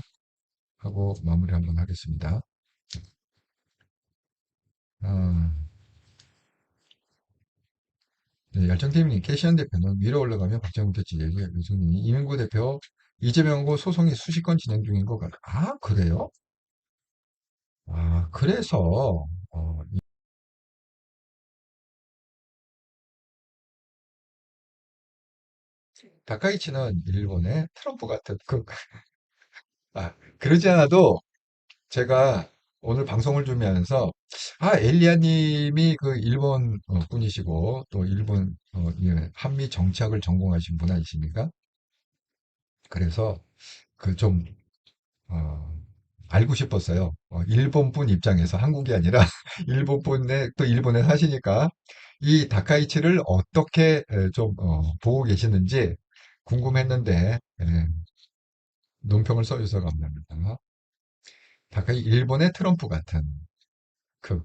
하고 마무리 한번 하겠습니다. 아, 네, 열정팀이 캐시한 대표는 위로 올라가면 박정희 대치 얘기 요즘이 이명구 대표 이재명 후 소송이 수십 건 진행 중인 것 같아. 아, 그래요? 아, 그래서 다카이치는 일본의 트럼프 같은 그러지 않아도 제가 오늘 방송을 준비하면서 엘리야님이 그 일본 분이시고 또 일본 예, 한미 정치학을 전공하신 분 아니십니까? 그래서 그좀 알고 싶었어요. 일본 분 입장에서 한국이 아니라 일본 분의 또 일본에 사시니까 이 다카이치를 어떻게 좀 보고 계시는지 궁금했는데 논평을 써주셔서 감사합니다. 다카이 일본의 트럼프 같은 그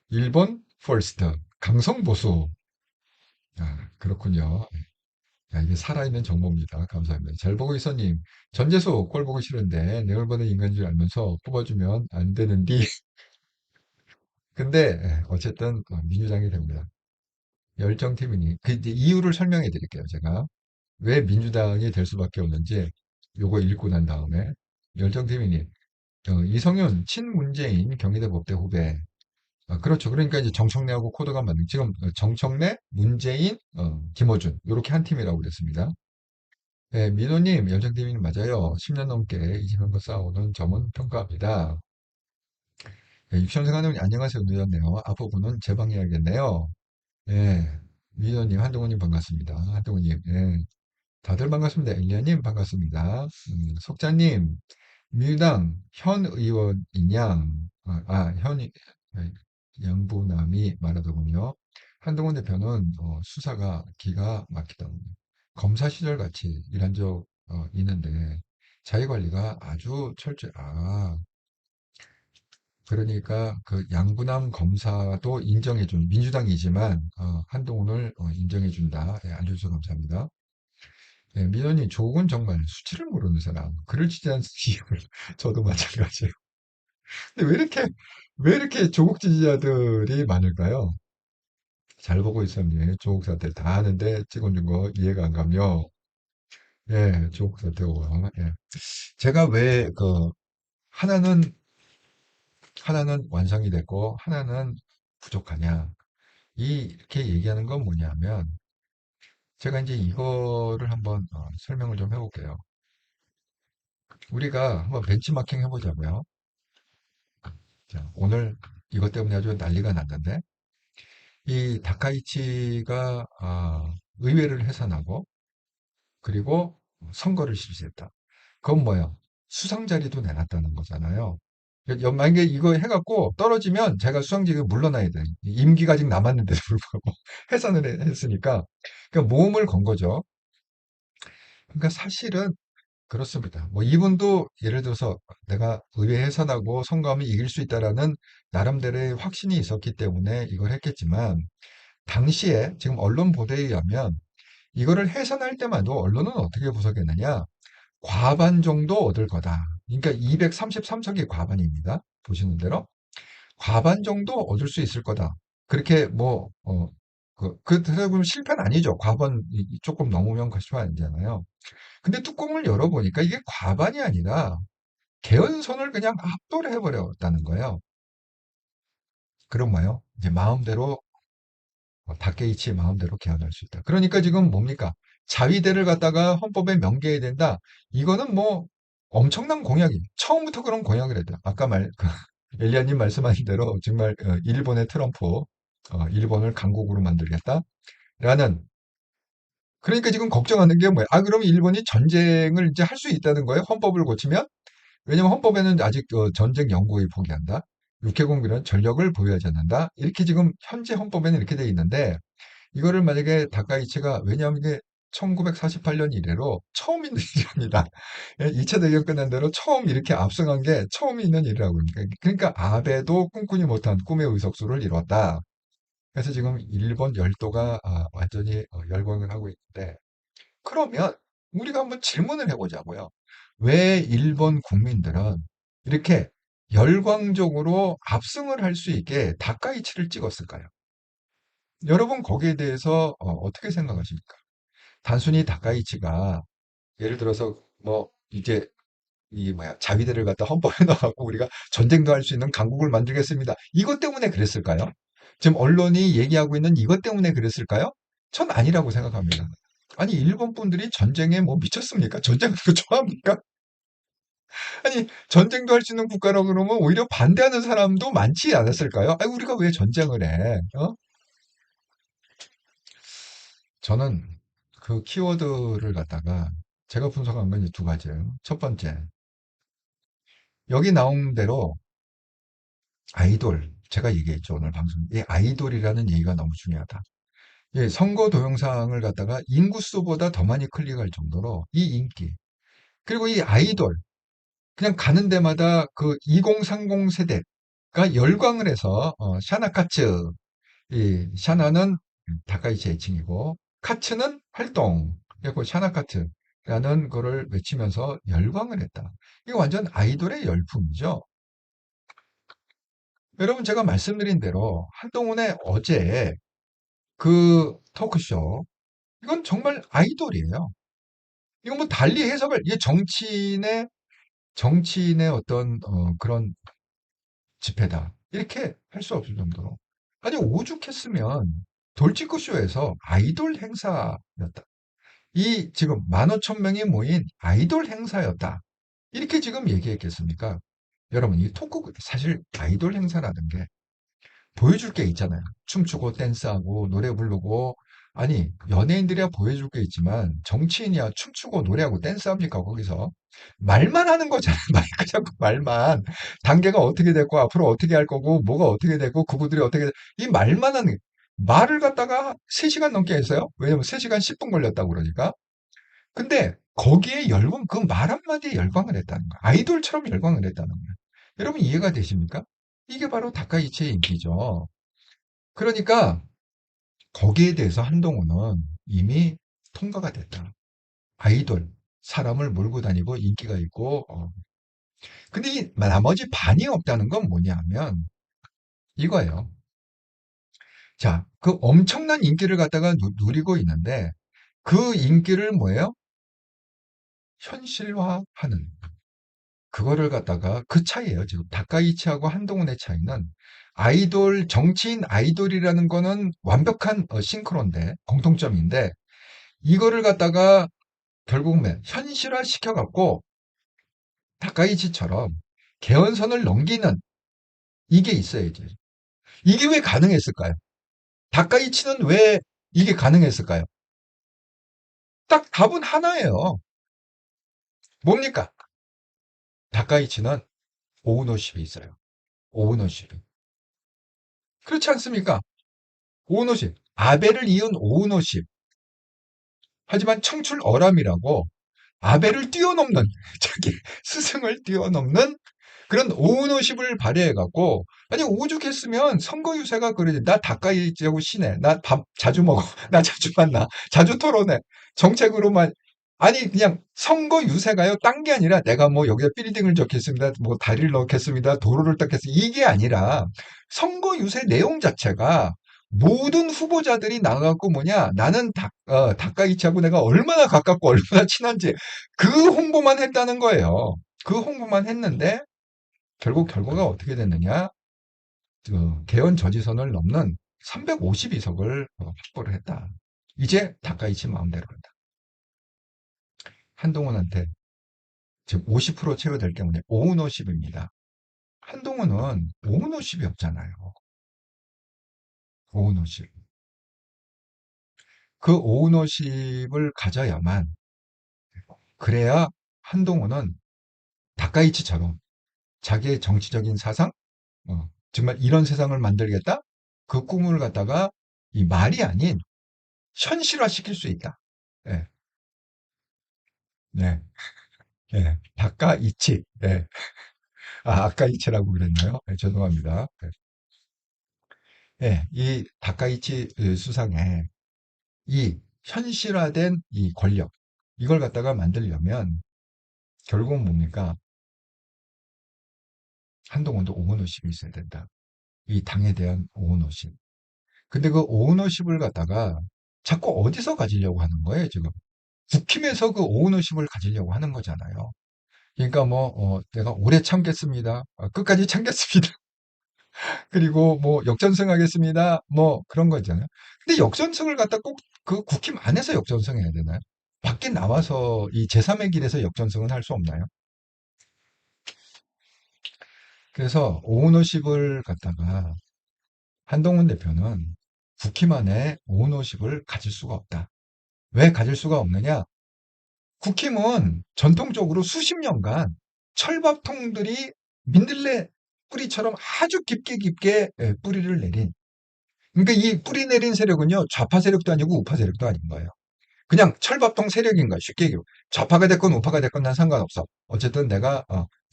일본 퍼스트 강성 보수 그렇군요. 야, 이게 살아있는 정보입니다. 감사합니다. 잘 보고 있어님. 전재수 꼴 보기 싫은데 내가 보는 인간인 줄 알면서 뽑아주면 안 되는디. 근데 어쨌든 민주당이 됩니다. 열정팀이니 그 이제 이유를 설명해 드릴게요. 제가 왜 민주당이 될 수밖에 없는지 요거 읽고 난 다음에 열정팀이니 이성윤 친문재인 경희대 법대 후배 그렇죠. 그러니까 이제 정청래하고 코드가 맞는 지금 정청래, 문재인, 김어준 이렇게 한 팀이라고 그랬습니다. 네, 민호님 열정팀이 맞아요. 10년 넘게 이재명과 싸우는 점은 평가합니다. 네, 육천생활님 안녕하세요. 늦었네요. 앞부분은 재방해야겠네요. 예, 미연님, 한동훈님 반갑습니다. 한동훈님, 예. 다들 반갑습니다. 엘리아님 반갑습니다. 속자님, 민주당 현 의원이냐? 양부남이 말하더군요. 한동훈 대표는 수사가 기가 막히다군요. 검사 시절 같이 일한 적 있는데 자기관리가 아주 철저해. 그러니까 그 양부남 검사도 인정해준 민주당이지만 한동훈을 인정해준다. 예, 알려주셔서 감사합니다. 예, 민원이 조국은 정말 수치를 모르는 사람. 그를 지지한 이유를 저도 마찬가지예요. 근데 왜 이렇게 조국 지지자들이 많을까요? 잘 보고 있었니? 조국 사태 다 아는데 찍어준 거 이해가 안 가며. 예, 조국 사태가. 예. 제가 왜 하나는 하나는 완성이 됐고 하나는 부족하냐? 이렇게 얘기하는 건 뭐냐면, 제가 이제 이거를 한번 설명을 좀 해볼게요. 우리가 한번 벤치마킹 해보자고요. 자, 오늘 이것 때문에 아주 난리가 났는데, 이 다카이치가 의회를 해산하고, 그리고 선거를 실시했다. 그건 뭐야? 수상 자리도 내놨다는 거잖아요. 만약에 이거 해갖고 떨어지면 제가 수상직에 물러나야 돼. 임기가 아직 남았는데도 불구하고 해산을 했으니까. 그러니까 모험을 건 거죠. 그러니까 사실은 그렇습니다. 뭐 이분도 예를 들어서 내가 의회 해산하고 선거하면 이길 수 있다라는 나름대로의 확신이 있었기 때문에 이걸 했겠지만 당시에 지금 언론 보도에 의하면 이거를 해산할 때만도 언론은 어떻게 분석했느냐? 과반 정도 얻을 거다. 그러니까 233석이 과반입니다. 보시는 대로 과반 정도 얻을 수 있을 거다. 그렇게 뭐 그래서 보면 실패는 아니죠. 과반 조금 넘으면 실패 아니잖아요. 근데 뚜껑을 열어보니까 이게 과반이 아니라 개헌선을 그냥 압도를 해버렸다는 거예요. 그럼 뭐요? 이제 마음대로 다케이치 마음대로 개헌할 수 있다. 그러니까 지금 뭡니까? 자위대를 갖다가 헌법에 명기해야 된다. 이거는 뭐 엄청난 공약이 처음부터 그런 공약을 했다. 아까 엘리야님 말씀하신 대로 정말 일본의 트럼프, 일본을 강국으로 만들겠다. 라는 그러니까 지금 걱정하는 게 뭐야? 아, 그럼 일본이 전쟁을 이제 할 수 있다는 거예요? 헌법을 고치면? 왜냐면 헌법에는 아직 전쟁 영구히 포기한다. 육해공비는 전력을 보유하지 않는다. 이렇게 지금 현재 헌법에는 이렇게 돼 있는데 이거를 만약에 다카이치가 왜냐하면 이게 1948년 이래로 처음 있는 일입니다. 2차 대전 끝난 대로 처음 이렇게 압승한 게 처음 있는 일이라고 합니다. 그러니까 아베도 꿈꾸지 못한 꿈의 의석수를 이뤘다. 그래서 지금 일본 열도가 완전히 열광을 하고 있는데 그러면 우리가 한번 질문을 해보자고요. 왜 일본 국민들은 이렇게 열광적으로 압승을 할 수 있게 다카이치를 찍었을까요? 여러분 거기에 대해서 어떻게 생각하십니까? 단순히 다카이치가 예를 들어서 뭐 이제 이 뭐야 자위대를 갖다 헌법에 넣어갖고 우리가 전쟁도 할 수 있는 강국을 만들겠습니다. 이것 때문에 그랬을까요? 지금 언론이 얘기하고 있는 이것 때문에 그랬을까요? 전 아니라고 생각합니다. 아니 일본 분들이 전쟁에 뭐 미쳤습니까? 전쟁을 그 좋아합니까? 아니 전쟁도 할 수 있는 국가라고 그러면 오히려 반대하는 사람도 많지 않았을까요? 아니 우리가 왜 전쟁을 해? 저는 그 키워드를 갖다가 제가 분석한 건 이제 두 가지예요. 첫 번째, 여기 나온 대로 아이돌, 제가 얘기했죠, 오늘 방송. 이 아이돌이라는 얘기가 너무 중요하다. 예, 선거 동영상을 갖다가 인구수보다 더 많이 클릭할 정도로 이 인기, 그리고 이 아이돌, 그냥 가는 데마다 그 2030 세대가 열광을 해서, 샤나카츠, 이 샤나는 다카이치 애칭이고, 카츠는 활동, 그리고 샤나카츠라는 거를 외치면서 열광을 했다. 이거 완전 아이돌의 열풍이죠. 여러분 제가 말씀드린 대로 한동훈의 어제 그 토크쇼 이건 정말 아이돌이에요. 이건 뭐 달리 해석을 이게 정치인의 어떤 그런 집회다 이렇게 할 수 없을 정도로 아니 오죽했으면 돌직구쇼에서 아이돌 행사였다. 이 지금 15,000명이 모인 아이돌 행사였다. 이렇게 지금 얘기했겠습니까? 여러분 이 토크 사실 아이돌 행사라는 게 보여줄 게 있잖아요. 춤추고 댄스하고 노래 부르고 아니 연예인들이야 보여줄 게 있지만 정치인이야 춤추고 노래하고 댄스합니까 거기서 말만 하는 거잖아요. 마이크 잡고 말만 단계가 어떻게 됐고 앞으로 어떻게 할 거고 뭐가 어떻게 되고 그분들이 어떻게 이 말만 하는 말을 갖다가 3시간 넘게 했어요. 왜냐면 3시간 10분 걸렸다고 그러니까. 근데 거기에 열광 그 말 한마디에 열광을 했다는 거야. 아이돌처럼 열광을 했다는 거야. 여러분 이해가 되십니까? 이게 바로 다카이치의 인기죠. 그러니까 거기에 대해서 한동훈은 이미 통과가 됐다. 아이돌, 사람을 몰고 다니고 인기가 있고, 근데 이 나머지 반이 없다는 건 뭐냐면 이거예요. 자, 그 엄청난 인기를 갖다가 누리고 있는데 그 인기를 뭐예요? 현실화하는. 그거를 갖다가 그 차이예요. 지금 다카이치하고 한동훈의 차이는 아이돌, 정치인 아이돌이라는 거는 완벽한 싱크로인데, 공통점인데, 이거를 갖다가 결국 현실화 시켜갖고 다카이치처럼 개헌선을 넘기는 이게 있어야지. 이게 왜 가능했을까요? 다카이치는 왜 이게 가능했을까요? 딱 답은 하나예요. 뭡니까? 다카이치는 오우노십이 있어요. 오우노십이. 그렇지 않습니까? 오우노십. 아베를 이은 오우노십. 하지만 청출어람이라고 아베를 뛰어넘는 자기 스승을 뛰어넘는 그런 오너십을 발휘해갖고 아니 오죽했으면 선거 유세가 그러지 나 다카이치하고 친해 나 밥 자주 먹어 나 자주 만나 자주 토론해 정책으로만 아니 그냥 선거 유세가요 딴 게 아니라 내가 뭐 여기다 빌딩을 적겠습니다 뭐 다리를 넣겠습니다 도로를 닦겠습니다 이게 아니라 선거 유세 내용 자체가 모든 후보자들이 나가갖고 뭐냐 나는 다카이치하고 내가 얼마나 가깝고 얼마나 친한지 그 홍보만 했다는 거예요. 그 홍보만 했는데 결국 결과가 어떻게 됐느냐? 개헌 저지선을 넘는 352석을 확보를 했다. 이제 다카이치 마음대로 한다. 한동훈한테 지금 50% 채워될 때문에 오우너십입니다. 한동훈은 오우너십이 없잖아요. 오우너십. 그 오우너십을 가져야만, 그래야 한동훈은 다카이치처럼 자기의 정치적인 사상, 정말 이런 세상을 만들겠다? 그 꿈을 갖다가 이 말이 아닌 현실화시킬 수 있다. 예, 네, 예, 다카이치. 예. 아, 아까이치라고 그랬나요? 예, 죄송합니다. 예, 이 다카이치 수상에 이 현실화된 이 권력, 이걸 갖다가 만들려면 결국은 뭡니까? 한동훈도 오너십이 있어야 된다. 이 당에 대한 오너십. 근데 그 오너십을 갖다가 자꾸 어디서 가지려고 하는 거예요, 지금? 국힘에서 그 오너십을 가지려고 하는 거잖아요. 그러니까 뭐, 내가 오래 참겠습니다. 끝까지 참겠습니다. 그리고 뭐, 역전승하겠습니다. 뭐, 그런 거 있잖아요. 근데 역전승을 갖다 꼭 그 국힘 안에서 역전승해야 되나요? 밖에 나와서 이 제3의 길에서 역전승은 할 수 없나요? 그래서 오너십을 갖다가 한동훈 대표는 국힘 안에 오너십을 가질 수가 없다. 왜 가질 수가 없느냐? 국힘은 전통적으로 수십 년간 철밥통들이 민들레 뿌리처럼 아주 깊게 깊게 뿌리를 내린, 그러니까 이 뿌리 내린 세력은요, 좌파 세력도 아니고 우파 세력도 아닌 거예요. 그냥 철밥통 세력인 거야. 쉽게 얘기해. 좌파가 됐건 우파가 됐건 난 상관없어. 어쨌든 내가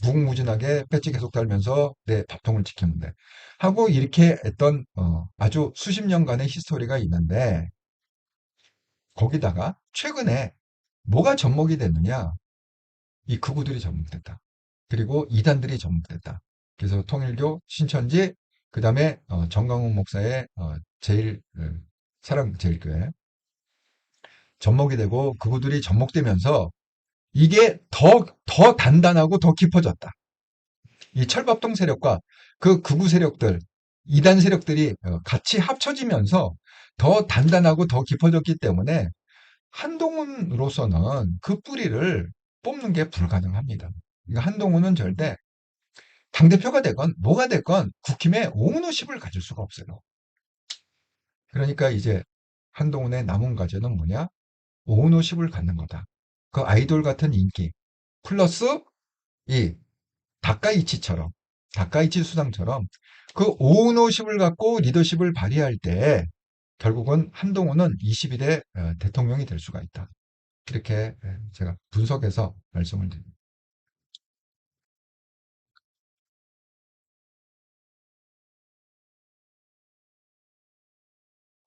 무궁무진하게 배지 계속 달면서 내 밥통을 지키면 돼. 하고 이렇게 했던 아주 수십 년간의 히스토리가 있는데, 거기다가 최근에 뭐가 접목이 됐느냐? 이 극우들이 접목됐다. 그리고 이단들이 접목됐다. 그래서 통일교, 신천지, 그 다음에 정강훈 목사의 제일 사랑제일교회 접목이 되고, 극우들이 접목되면서 이게 더 단단하고 더 깊어졌다. 이 철밥통 세력과 그 극우 세력들, 이단 세력들이 같이 합쳐지면서 더 단단하고 더 깊어졌기 때문에 한동훈으로서는 그 뿌리를 뽑는 게 불가능합니다. 그러니까 한동훈은 절대 당대표가 되건 뭐가 됐건 국힘의 오너십을 가질 수가 없어요. 그러니까 이제 한동훈의 남은 과제는 뭐냐? 오너십을 갖는 거다. 그 아이돌 같은 인기 플러스 이 다카이치처럼, 다카이치 수상처럼 그 오너십을 갖고 리더십을 발휘할 때 결국은 한동훈은 21대 대통령이 될 수가 있다. 이렇게 제가 분석해서 말씀을 드립니다.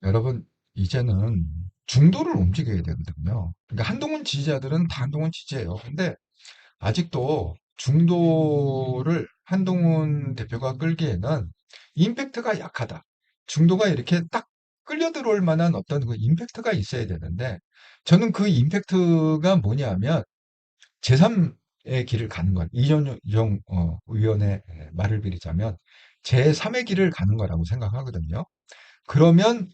여러분, 이제는 중도를 움직여야 되거든요. 그러니까 한동훈 지지자들은 다 한동훈 지지예요. 근데 아직도 중도를 한동훈 대표가 끌기에는 임팩트가 약하다. 중도가 이렇게 딱 끌려 들어올 만한 어떤 그 임팩트가 있어야 되는데, 저는 그 임팩트가 뭐냐면 제3의 길을 가는 것. 이준영 의원의 말을 빌리자면 제3의 길을 가는 거라고 생각하거든요. 그러면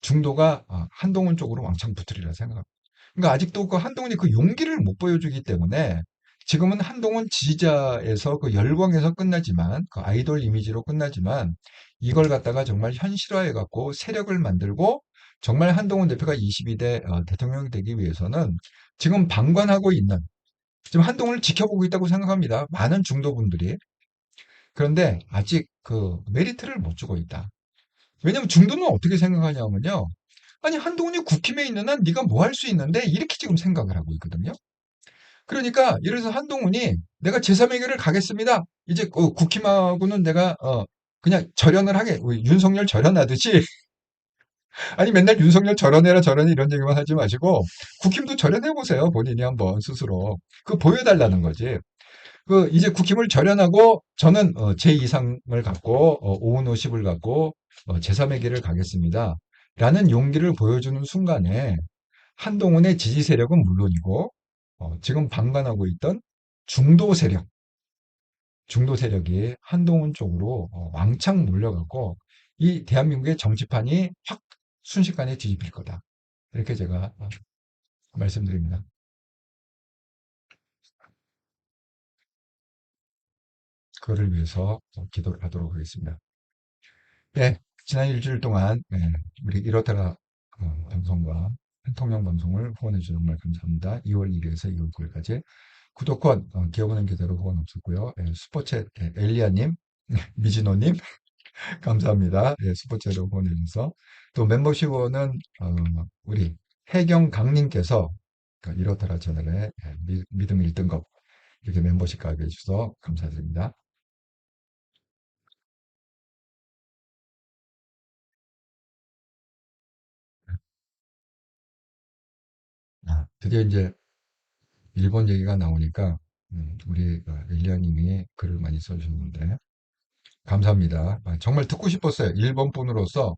중도가 한동훈 쪽으로 왕창 붙으리라 생각합니다. 그러니까 아직도 그 한동훈이 그 용기를 못 보여주기 때문에 지금은 한동훈 지지자에서 그 열광에서 끝나지만, 그 아이돌 이미지로 끝나지만, 이걸 갖다가 정말 현실화해 갖고 세력을 만들고 정말 한동훈 대표가 22대 대통령이 되기 위해서는 지금 방관하고 있는, 지금 한동훈을 지켜보고 있다고 생각합니다. 많은 중도분들이. 그런데 아직 그 메리트를 못 주고 있다. 왜냐면 중도는 어떻게 생각하냐면요. 아니, 한동훈이 국힘에 있는 한 네가 뭐 할 수 있는데, 이렇게 지금 생각을 하고 있거든요. 그러니까 예를 들어서 한동훈이 내가 제3의 길을 가겠습니다. 이제 국힘하고는 내가 그냥 절연을 하게, 우리 윤석열 절연하듯이 아니 맨날 윤석열 절연해라 절연해 이런 얘기만 하지 마시고 국힘도 절연해 보세요. 본인이 한번 스스로 그 보여달라는 거지. 그 이제 국힘을 절연하고 저는 제 이상을 갖고 오은오십을 갖고 제3의 길을 가겠습니다. 라는 용기를 보여주는 순간에 한동훈의 지지 세력은 물론이고 지금 방관하고 있던 중도 세력, 중도 세력이 한동훈 쪽으로 왕창 몰려가고 이 대한민국의 정치판이 확 순식간에 뒤집힐 거다. 이렇게 제가 말씀드립니다. 그거를 위해서 기도를 하도록 하겠습니다. 네, 지난 일주일 동안 우리 이렇다라 방송과 통영 방송을 후원해 주셔서 정말 감사합니다. 2월 1일에서 2월 9일까지 구독권 기업은행 계좌로 후원 없었고요. 슈퍼챗 엘리아님, 미진호님 감사합니다. 슈퍼챗으로 후원해 주셔서 또 멤버십 후원은 우리 해경 강님께서 이렇다라 채널에 믿음 1등급 이렇게 멤버십 가입해 주셔서 감사드립니다. 드디어 이제 일본 얘기가 나오니까 우리 일리아님이 글을 많이 써주셨는데 감사합니다. 정말 듣고 싶었어요. 일본 분으로서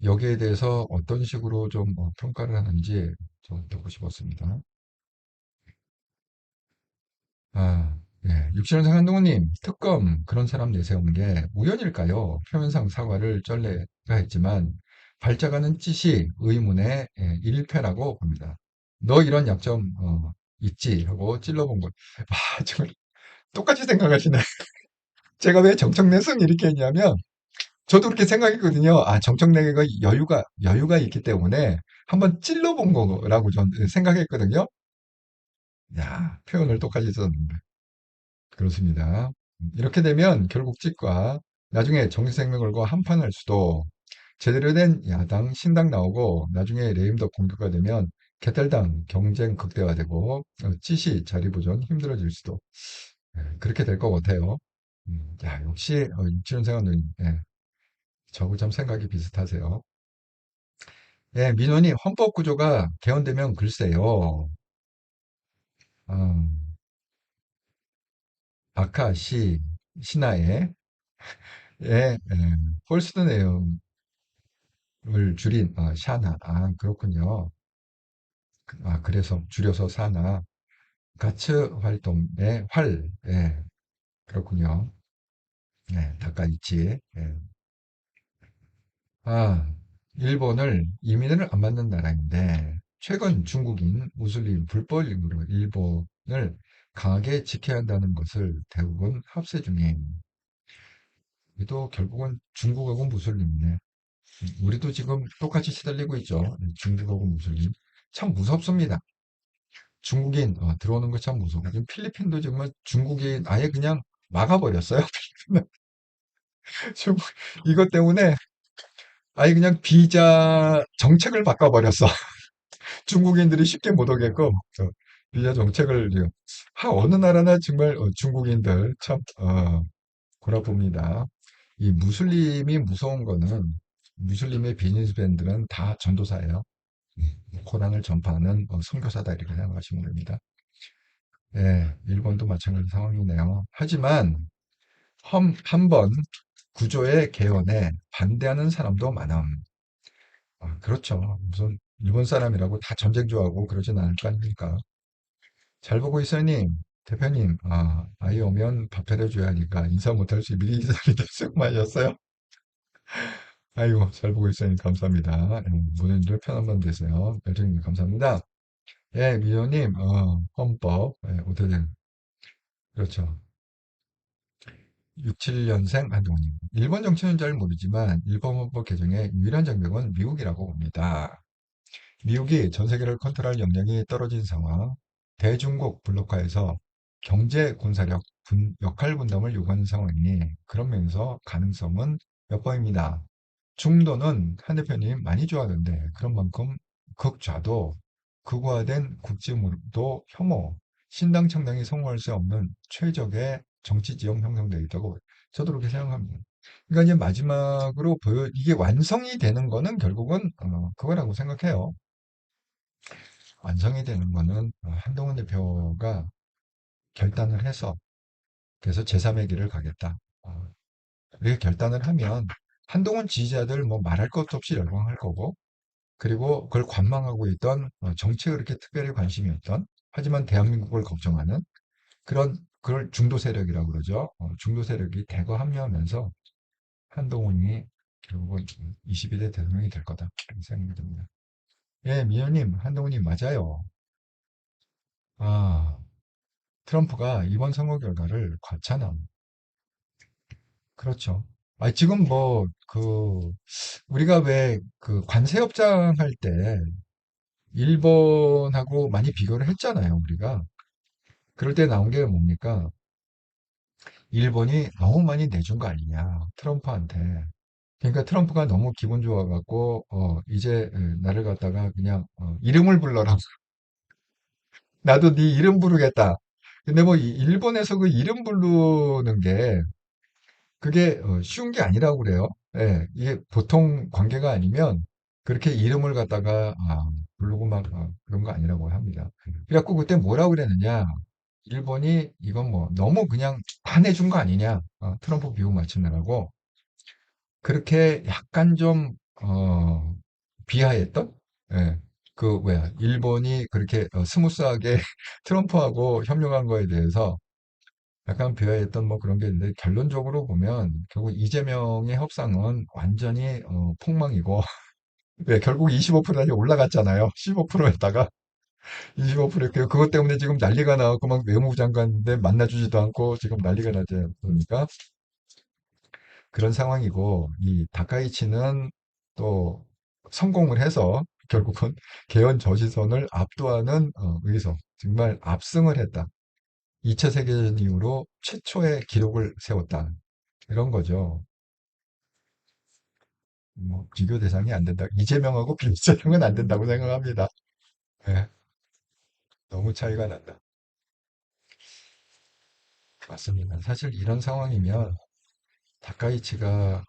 여기에 대해서 어떤 식으로 좀 평가를 하는지 좀 듣고 싶었습니다. 육신원생 한동훈님, 특검 그런 사람 내세운 게 우연일까요? 표면상 사과를 쩔레가 했지만 발작하는 찌시 의문의 일패라고 봅니다. 너 이런 약점 있지? 하고 찔러본 것. 정말 똑같이 생각하시네. 제가 왜 정청래성 이렇게 했냐면 저도 그렇게 생각했거든요. 정청래가 여유가 있기 때문에 한번 찔러본 거라고 전 생각했거든요. 야, 표현을 똑같이 썼는데. 그렇습니다. 이렇게 되면 결국 찍과 나중에 정치생명 걸고 한판 할 수도 제대로 된 야당, 신당 나오고 나중에 레임덕 공격가 되면 개딸당 경쟁 극대화되고 찌시 자리 보존 힘들어질 수도 그렇게 될 것 같아요. 야, 역시 육지훈생은 저하고 참 생각이 비슷하세요. 민원이 헌법 구조가 개헌되면 글쎄요. 음, 아카시 신화의 폴스트 내용을 줄인 샤나. 그렇군요. 그래서 줄여서 사나. 가츠 활동의 활. 그렇군요. 다카이치. 아, 일본을 이민을 안 받는 나라인데 최근 중국인 무슬림 불법으로 일본을 강하게 지켜야 한다는 것을 대부분 합세 중에 우리도 결국은 중국하고 무슬림이네. 우리도 지금 똑같이 시달리고 있죠. 중국하고 무슬림. 참 무섭습니다. 중국인 들어오는 거 참 무서워. 지금 필리핀도 정말 중국인 아예 그냥 막아버렸어요. 중국 이것 때문에 아예 그냥 비자 정책을 바꿔버렸어. 중국인들이 쉽게 못 오게끔 비자 정책을 어느 나라나 정말 중국인들 참 골아픕니다. 이 무슬림이 무서운 거는 무슬림의 비즈니스맨들은 다 전도사예요. 코란을 전파하는 선교사다 이렇게 생각하시면 됩니다. 일본도 마찬가지 상황이네요. 하지만 한번 구조의 개헌에 반대하는 사람도 많음. 그렇죠. 무슨 일본 사람이라고 다 전쟁 좋아하고 그러진 않을 거 아닙니까? 잘 보고 있어요님. 대표님, 아이 오면 밥 차려줘야 하니까 인사 못할 수 미리 인사를 수고 많으셨어요. 아이고, 잘 보고 있어요. 감사합니다. 모든들 편한 밤 되세요. 별정님 감사합니다. 미호님, 헌법, 오태된, 그렇죠. 67년생 한동훈님. 일본 정치는 잘 모르지만 일본 헌법 개정의 유일한 장벽은 미국이라고 봅니다. 미국이 전 세계를 컨트롤할 역량이 떨어진 상황, 대중국 블록화에서 경제 군사력 역할 분담을 요구하는 상황이니 그런 면에서 가능성은 몇 번입니다. 중도는 한 대표님 많이 좋아하는데 그런 만큼 극좌도 극화된 국지무도 혐오, 신당 창당이 성공할 수 없는 최적의 정치 지형 형성되어 있다고 저도 그렇게 생각합니다. 그러니까 이제 마지막으로 이게 완성이 되는 거는 결국은 그거라고 생각해요. 완성이 되는 거는 한동훈 대표가 결단을 해서 그래서 제3의 길을 가겠다. 이렇게 결단을 하면 한동훈 지지자들 뭐 말할 것도 없이 열광할 거고 그리고 그걸 관망하고 있던 정치에 그렇게 특별히 관심이 없던 하지만 대한민국을 걱정하는 그걸 중도 세력이라고 그러죠. 중도 세력이 대거 합류하면서 한동훈이 결국은 22대 대통령이 될 거다. 그런 생각이 듭니다. 예, 미연님, 한동훈님 맞아요. 아, 트럼프가 이번 선거 결과를 과찬함. 그렇죠. 아, 지금 뭐, 우리가 왜 그 관세 협정할 때 일본하고 많이 비교를 했잖아요, 우리가. 그럴 때 나온 게 뭡니까? 일본이 너무 많이 내준 거 아니냐, 트럼프한테. 그러니까 트럼프가 너무 기분 좋아갖고, 이제 나를 갖다가 그냥 이름을 불러라. 나도 네 이름 부르겠다. 근데 뭐 일본에서 그 이름 부르는 게 그게 쉬운 게 아니라고 그래요. 예, 이게 보통 관계가 아니면 그렇게 이름을 갖다가 부르고 막 그런 거 아니라고 합니다. 그래갖고 그때 뭐라고 그랬느냐? 일본이 이건 뭐 너무 그냥 다 내준 거 아니냐? 트럼프 비용 맞추느라고 그렇게 약간 좀 비하했던? 예, 그 뭐야 일본이 그렇게 스무스하게 트럼프하고 협력한 거에 대해서 약간 비하했던 뭐 그런 게 있는데 결론적으로 보면 결국 이재명의 협상은 완전히 폭망이고 왜 결국 25%까지 올라갔잖아요. 15%에다가 25% 그것 때문에 지금 난리가 나고 막 외무부 장관인데 만나주지도 않고 지금 난리가 나지 않습니까? 그런 상황이고 이 다카이치는 또 성공을 해서 결국은 개헌 저지선을 압도하는 의석 정말 압승을 했다. 2차 세계대전 이후로 최초의 기록을 세웠다. 이런 거죠. 뭐 비교 대상이 안 된다. 이재명하고 비교 대상은 안 된다고 생각합니다. 예, 너무 차이가 난다. 맞습니다. 사실 이런 상황이면 다카이치가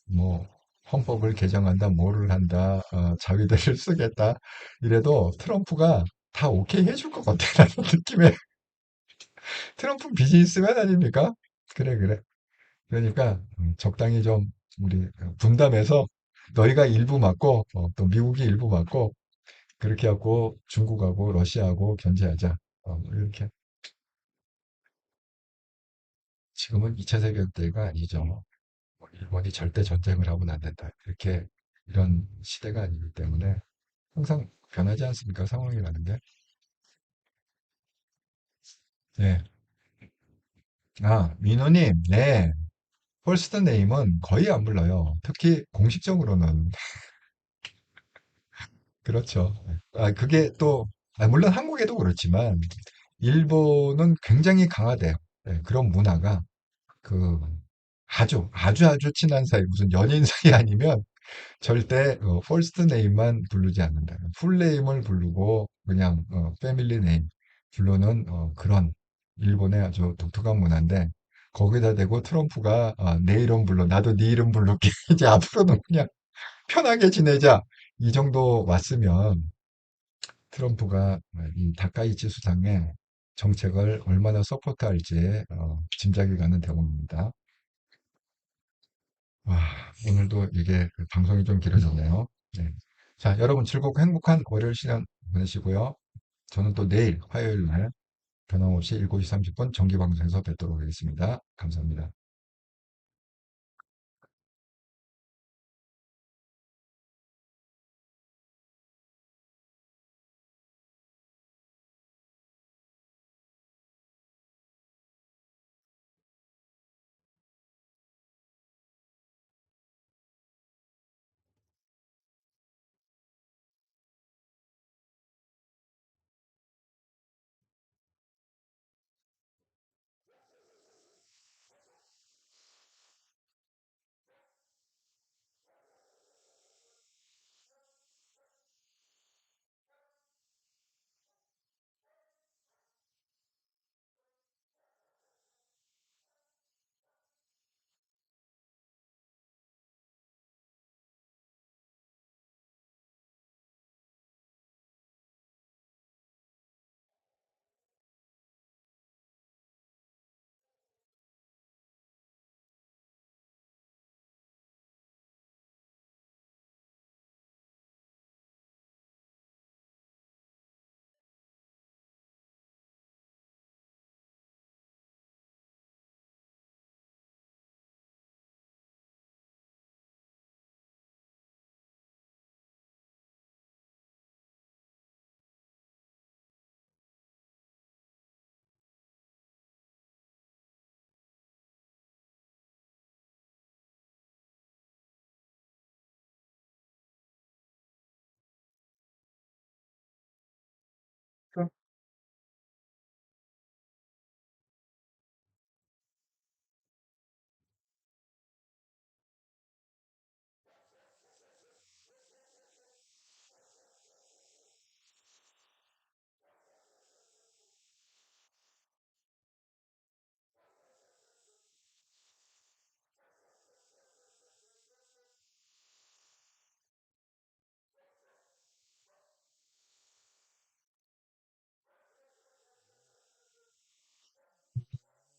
뭐 헌법을 개정한다, 뭐를 한다, 자위대를 쓰겠다 이래도 트럼프가 다 오케이 해줄 것 같다는 느낌에 트럼프 비즈니스맨 아닙니까? 그래 그래. 그러니까 적당히 좀 우리 분담해서 너희가 일부 맞고 또 미국이 일부 맞고 그렇게 하고 중국하고 러시아하고 견제하자. 이렇게 지금은 2차 세계대가 아니죠. 뭐 일본이 절대 전쟁을 하고는 안 된다. 이렇게 이런 시대가 아니기 때문에 항상 변하지 않습니까? 상황이라는 게. 네. 민호님, 네. 펄스트 네임은 거의 안 불러요. 특히 공식적으로는. 그렇죠. 그게 또, 물론 한국에도 그렇지만, 일본은 굉장히 강하대요. 네, 그런 문화가, 그, 아주 친한 사이, 무슨 연인 사이 아니면 절대 퍼스트 네임만 부르지 않는다. 풀 네임을 부르고 그냥 패밀리 네임 부르는 그런 일본의 아주 독특한 문화인데 거기다 대고 트럼프가 내 이름 불러 나도 네 이름 부를게 이제 앞으로는 그냥 편하게 지내자 이 정도 왔으면 트럼프가 이 다카이치 수상의 정책을 얼마나 서포트할지 짐작이 가는 대목입니다. 와, 오늘도 이게 방송이 좀 길어졌네요. 네. 자, 여러분 즐겁고 행복한 월요일 시간 보내시고요. 저는 또 내일 화요일 날 변함없이 7시 30분 정기방송에서 뵙도록 하겠습니다. 감사합니다.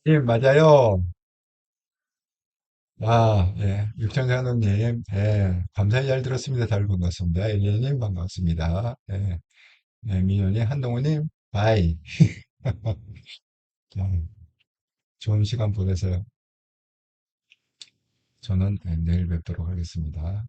예, 맞아요. 예, 육천장로님, 감사히 잘 들었습니다. 잘 반갑습니다. 엘리님 반갑습니다. 민호님, 한동훈님, 바이. 자, 좋은 시간 보내세요. 저는 내일 뵙도록 하겠습니다.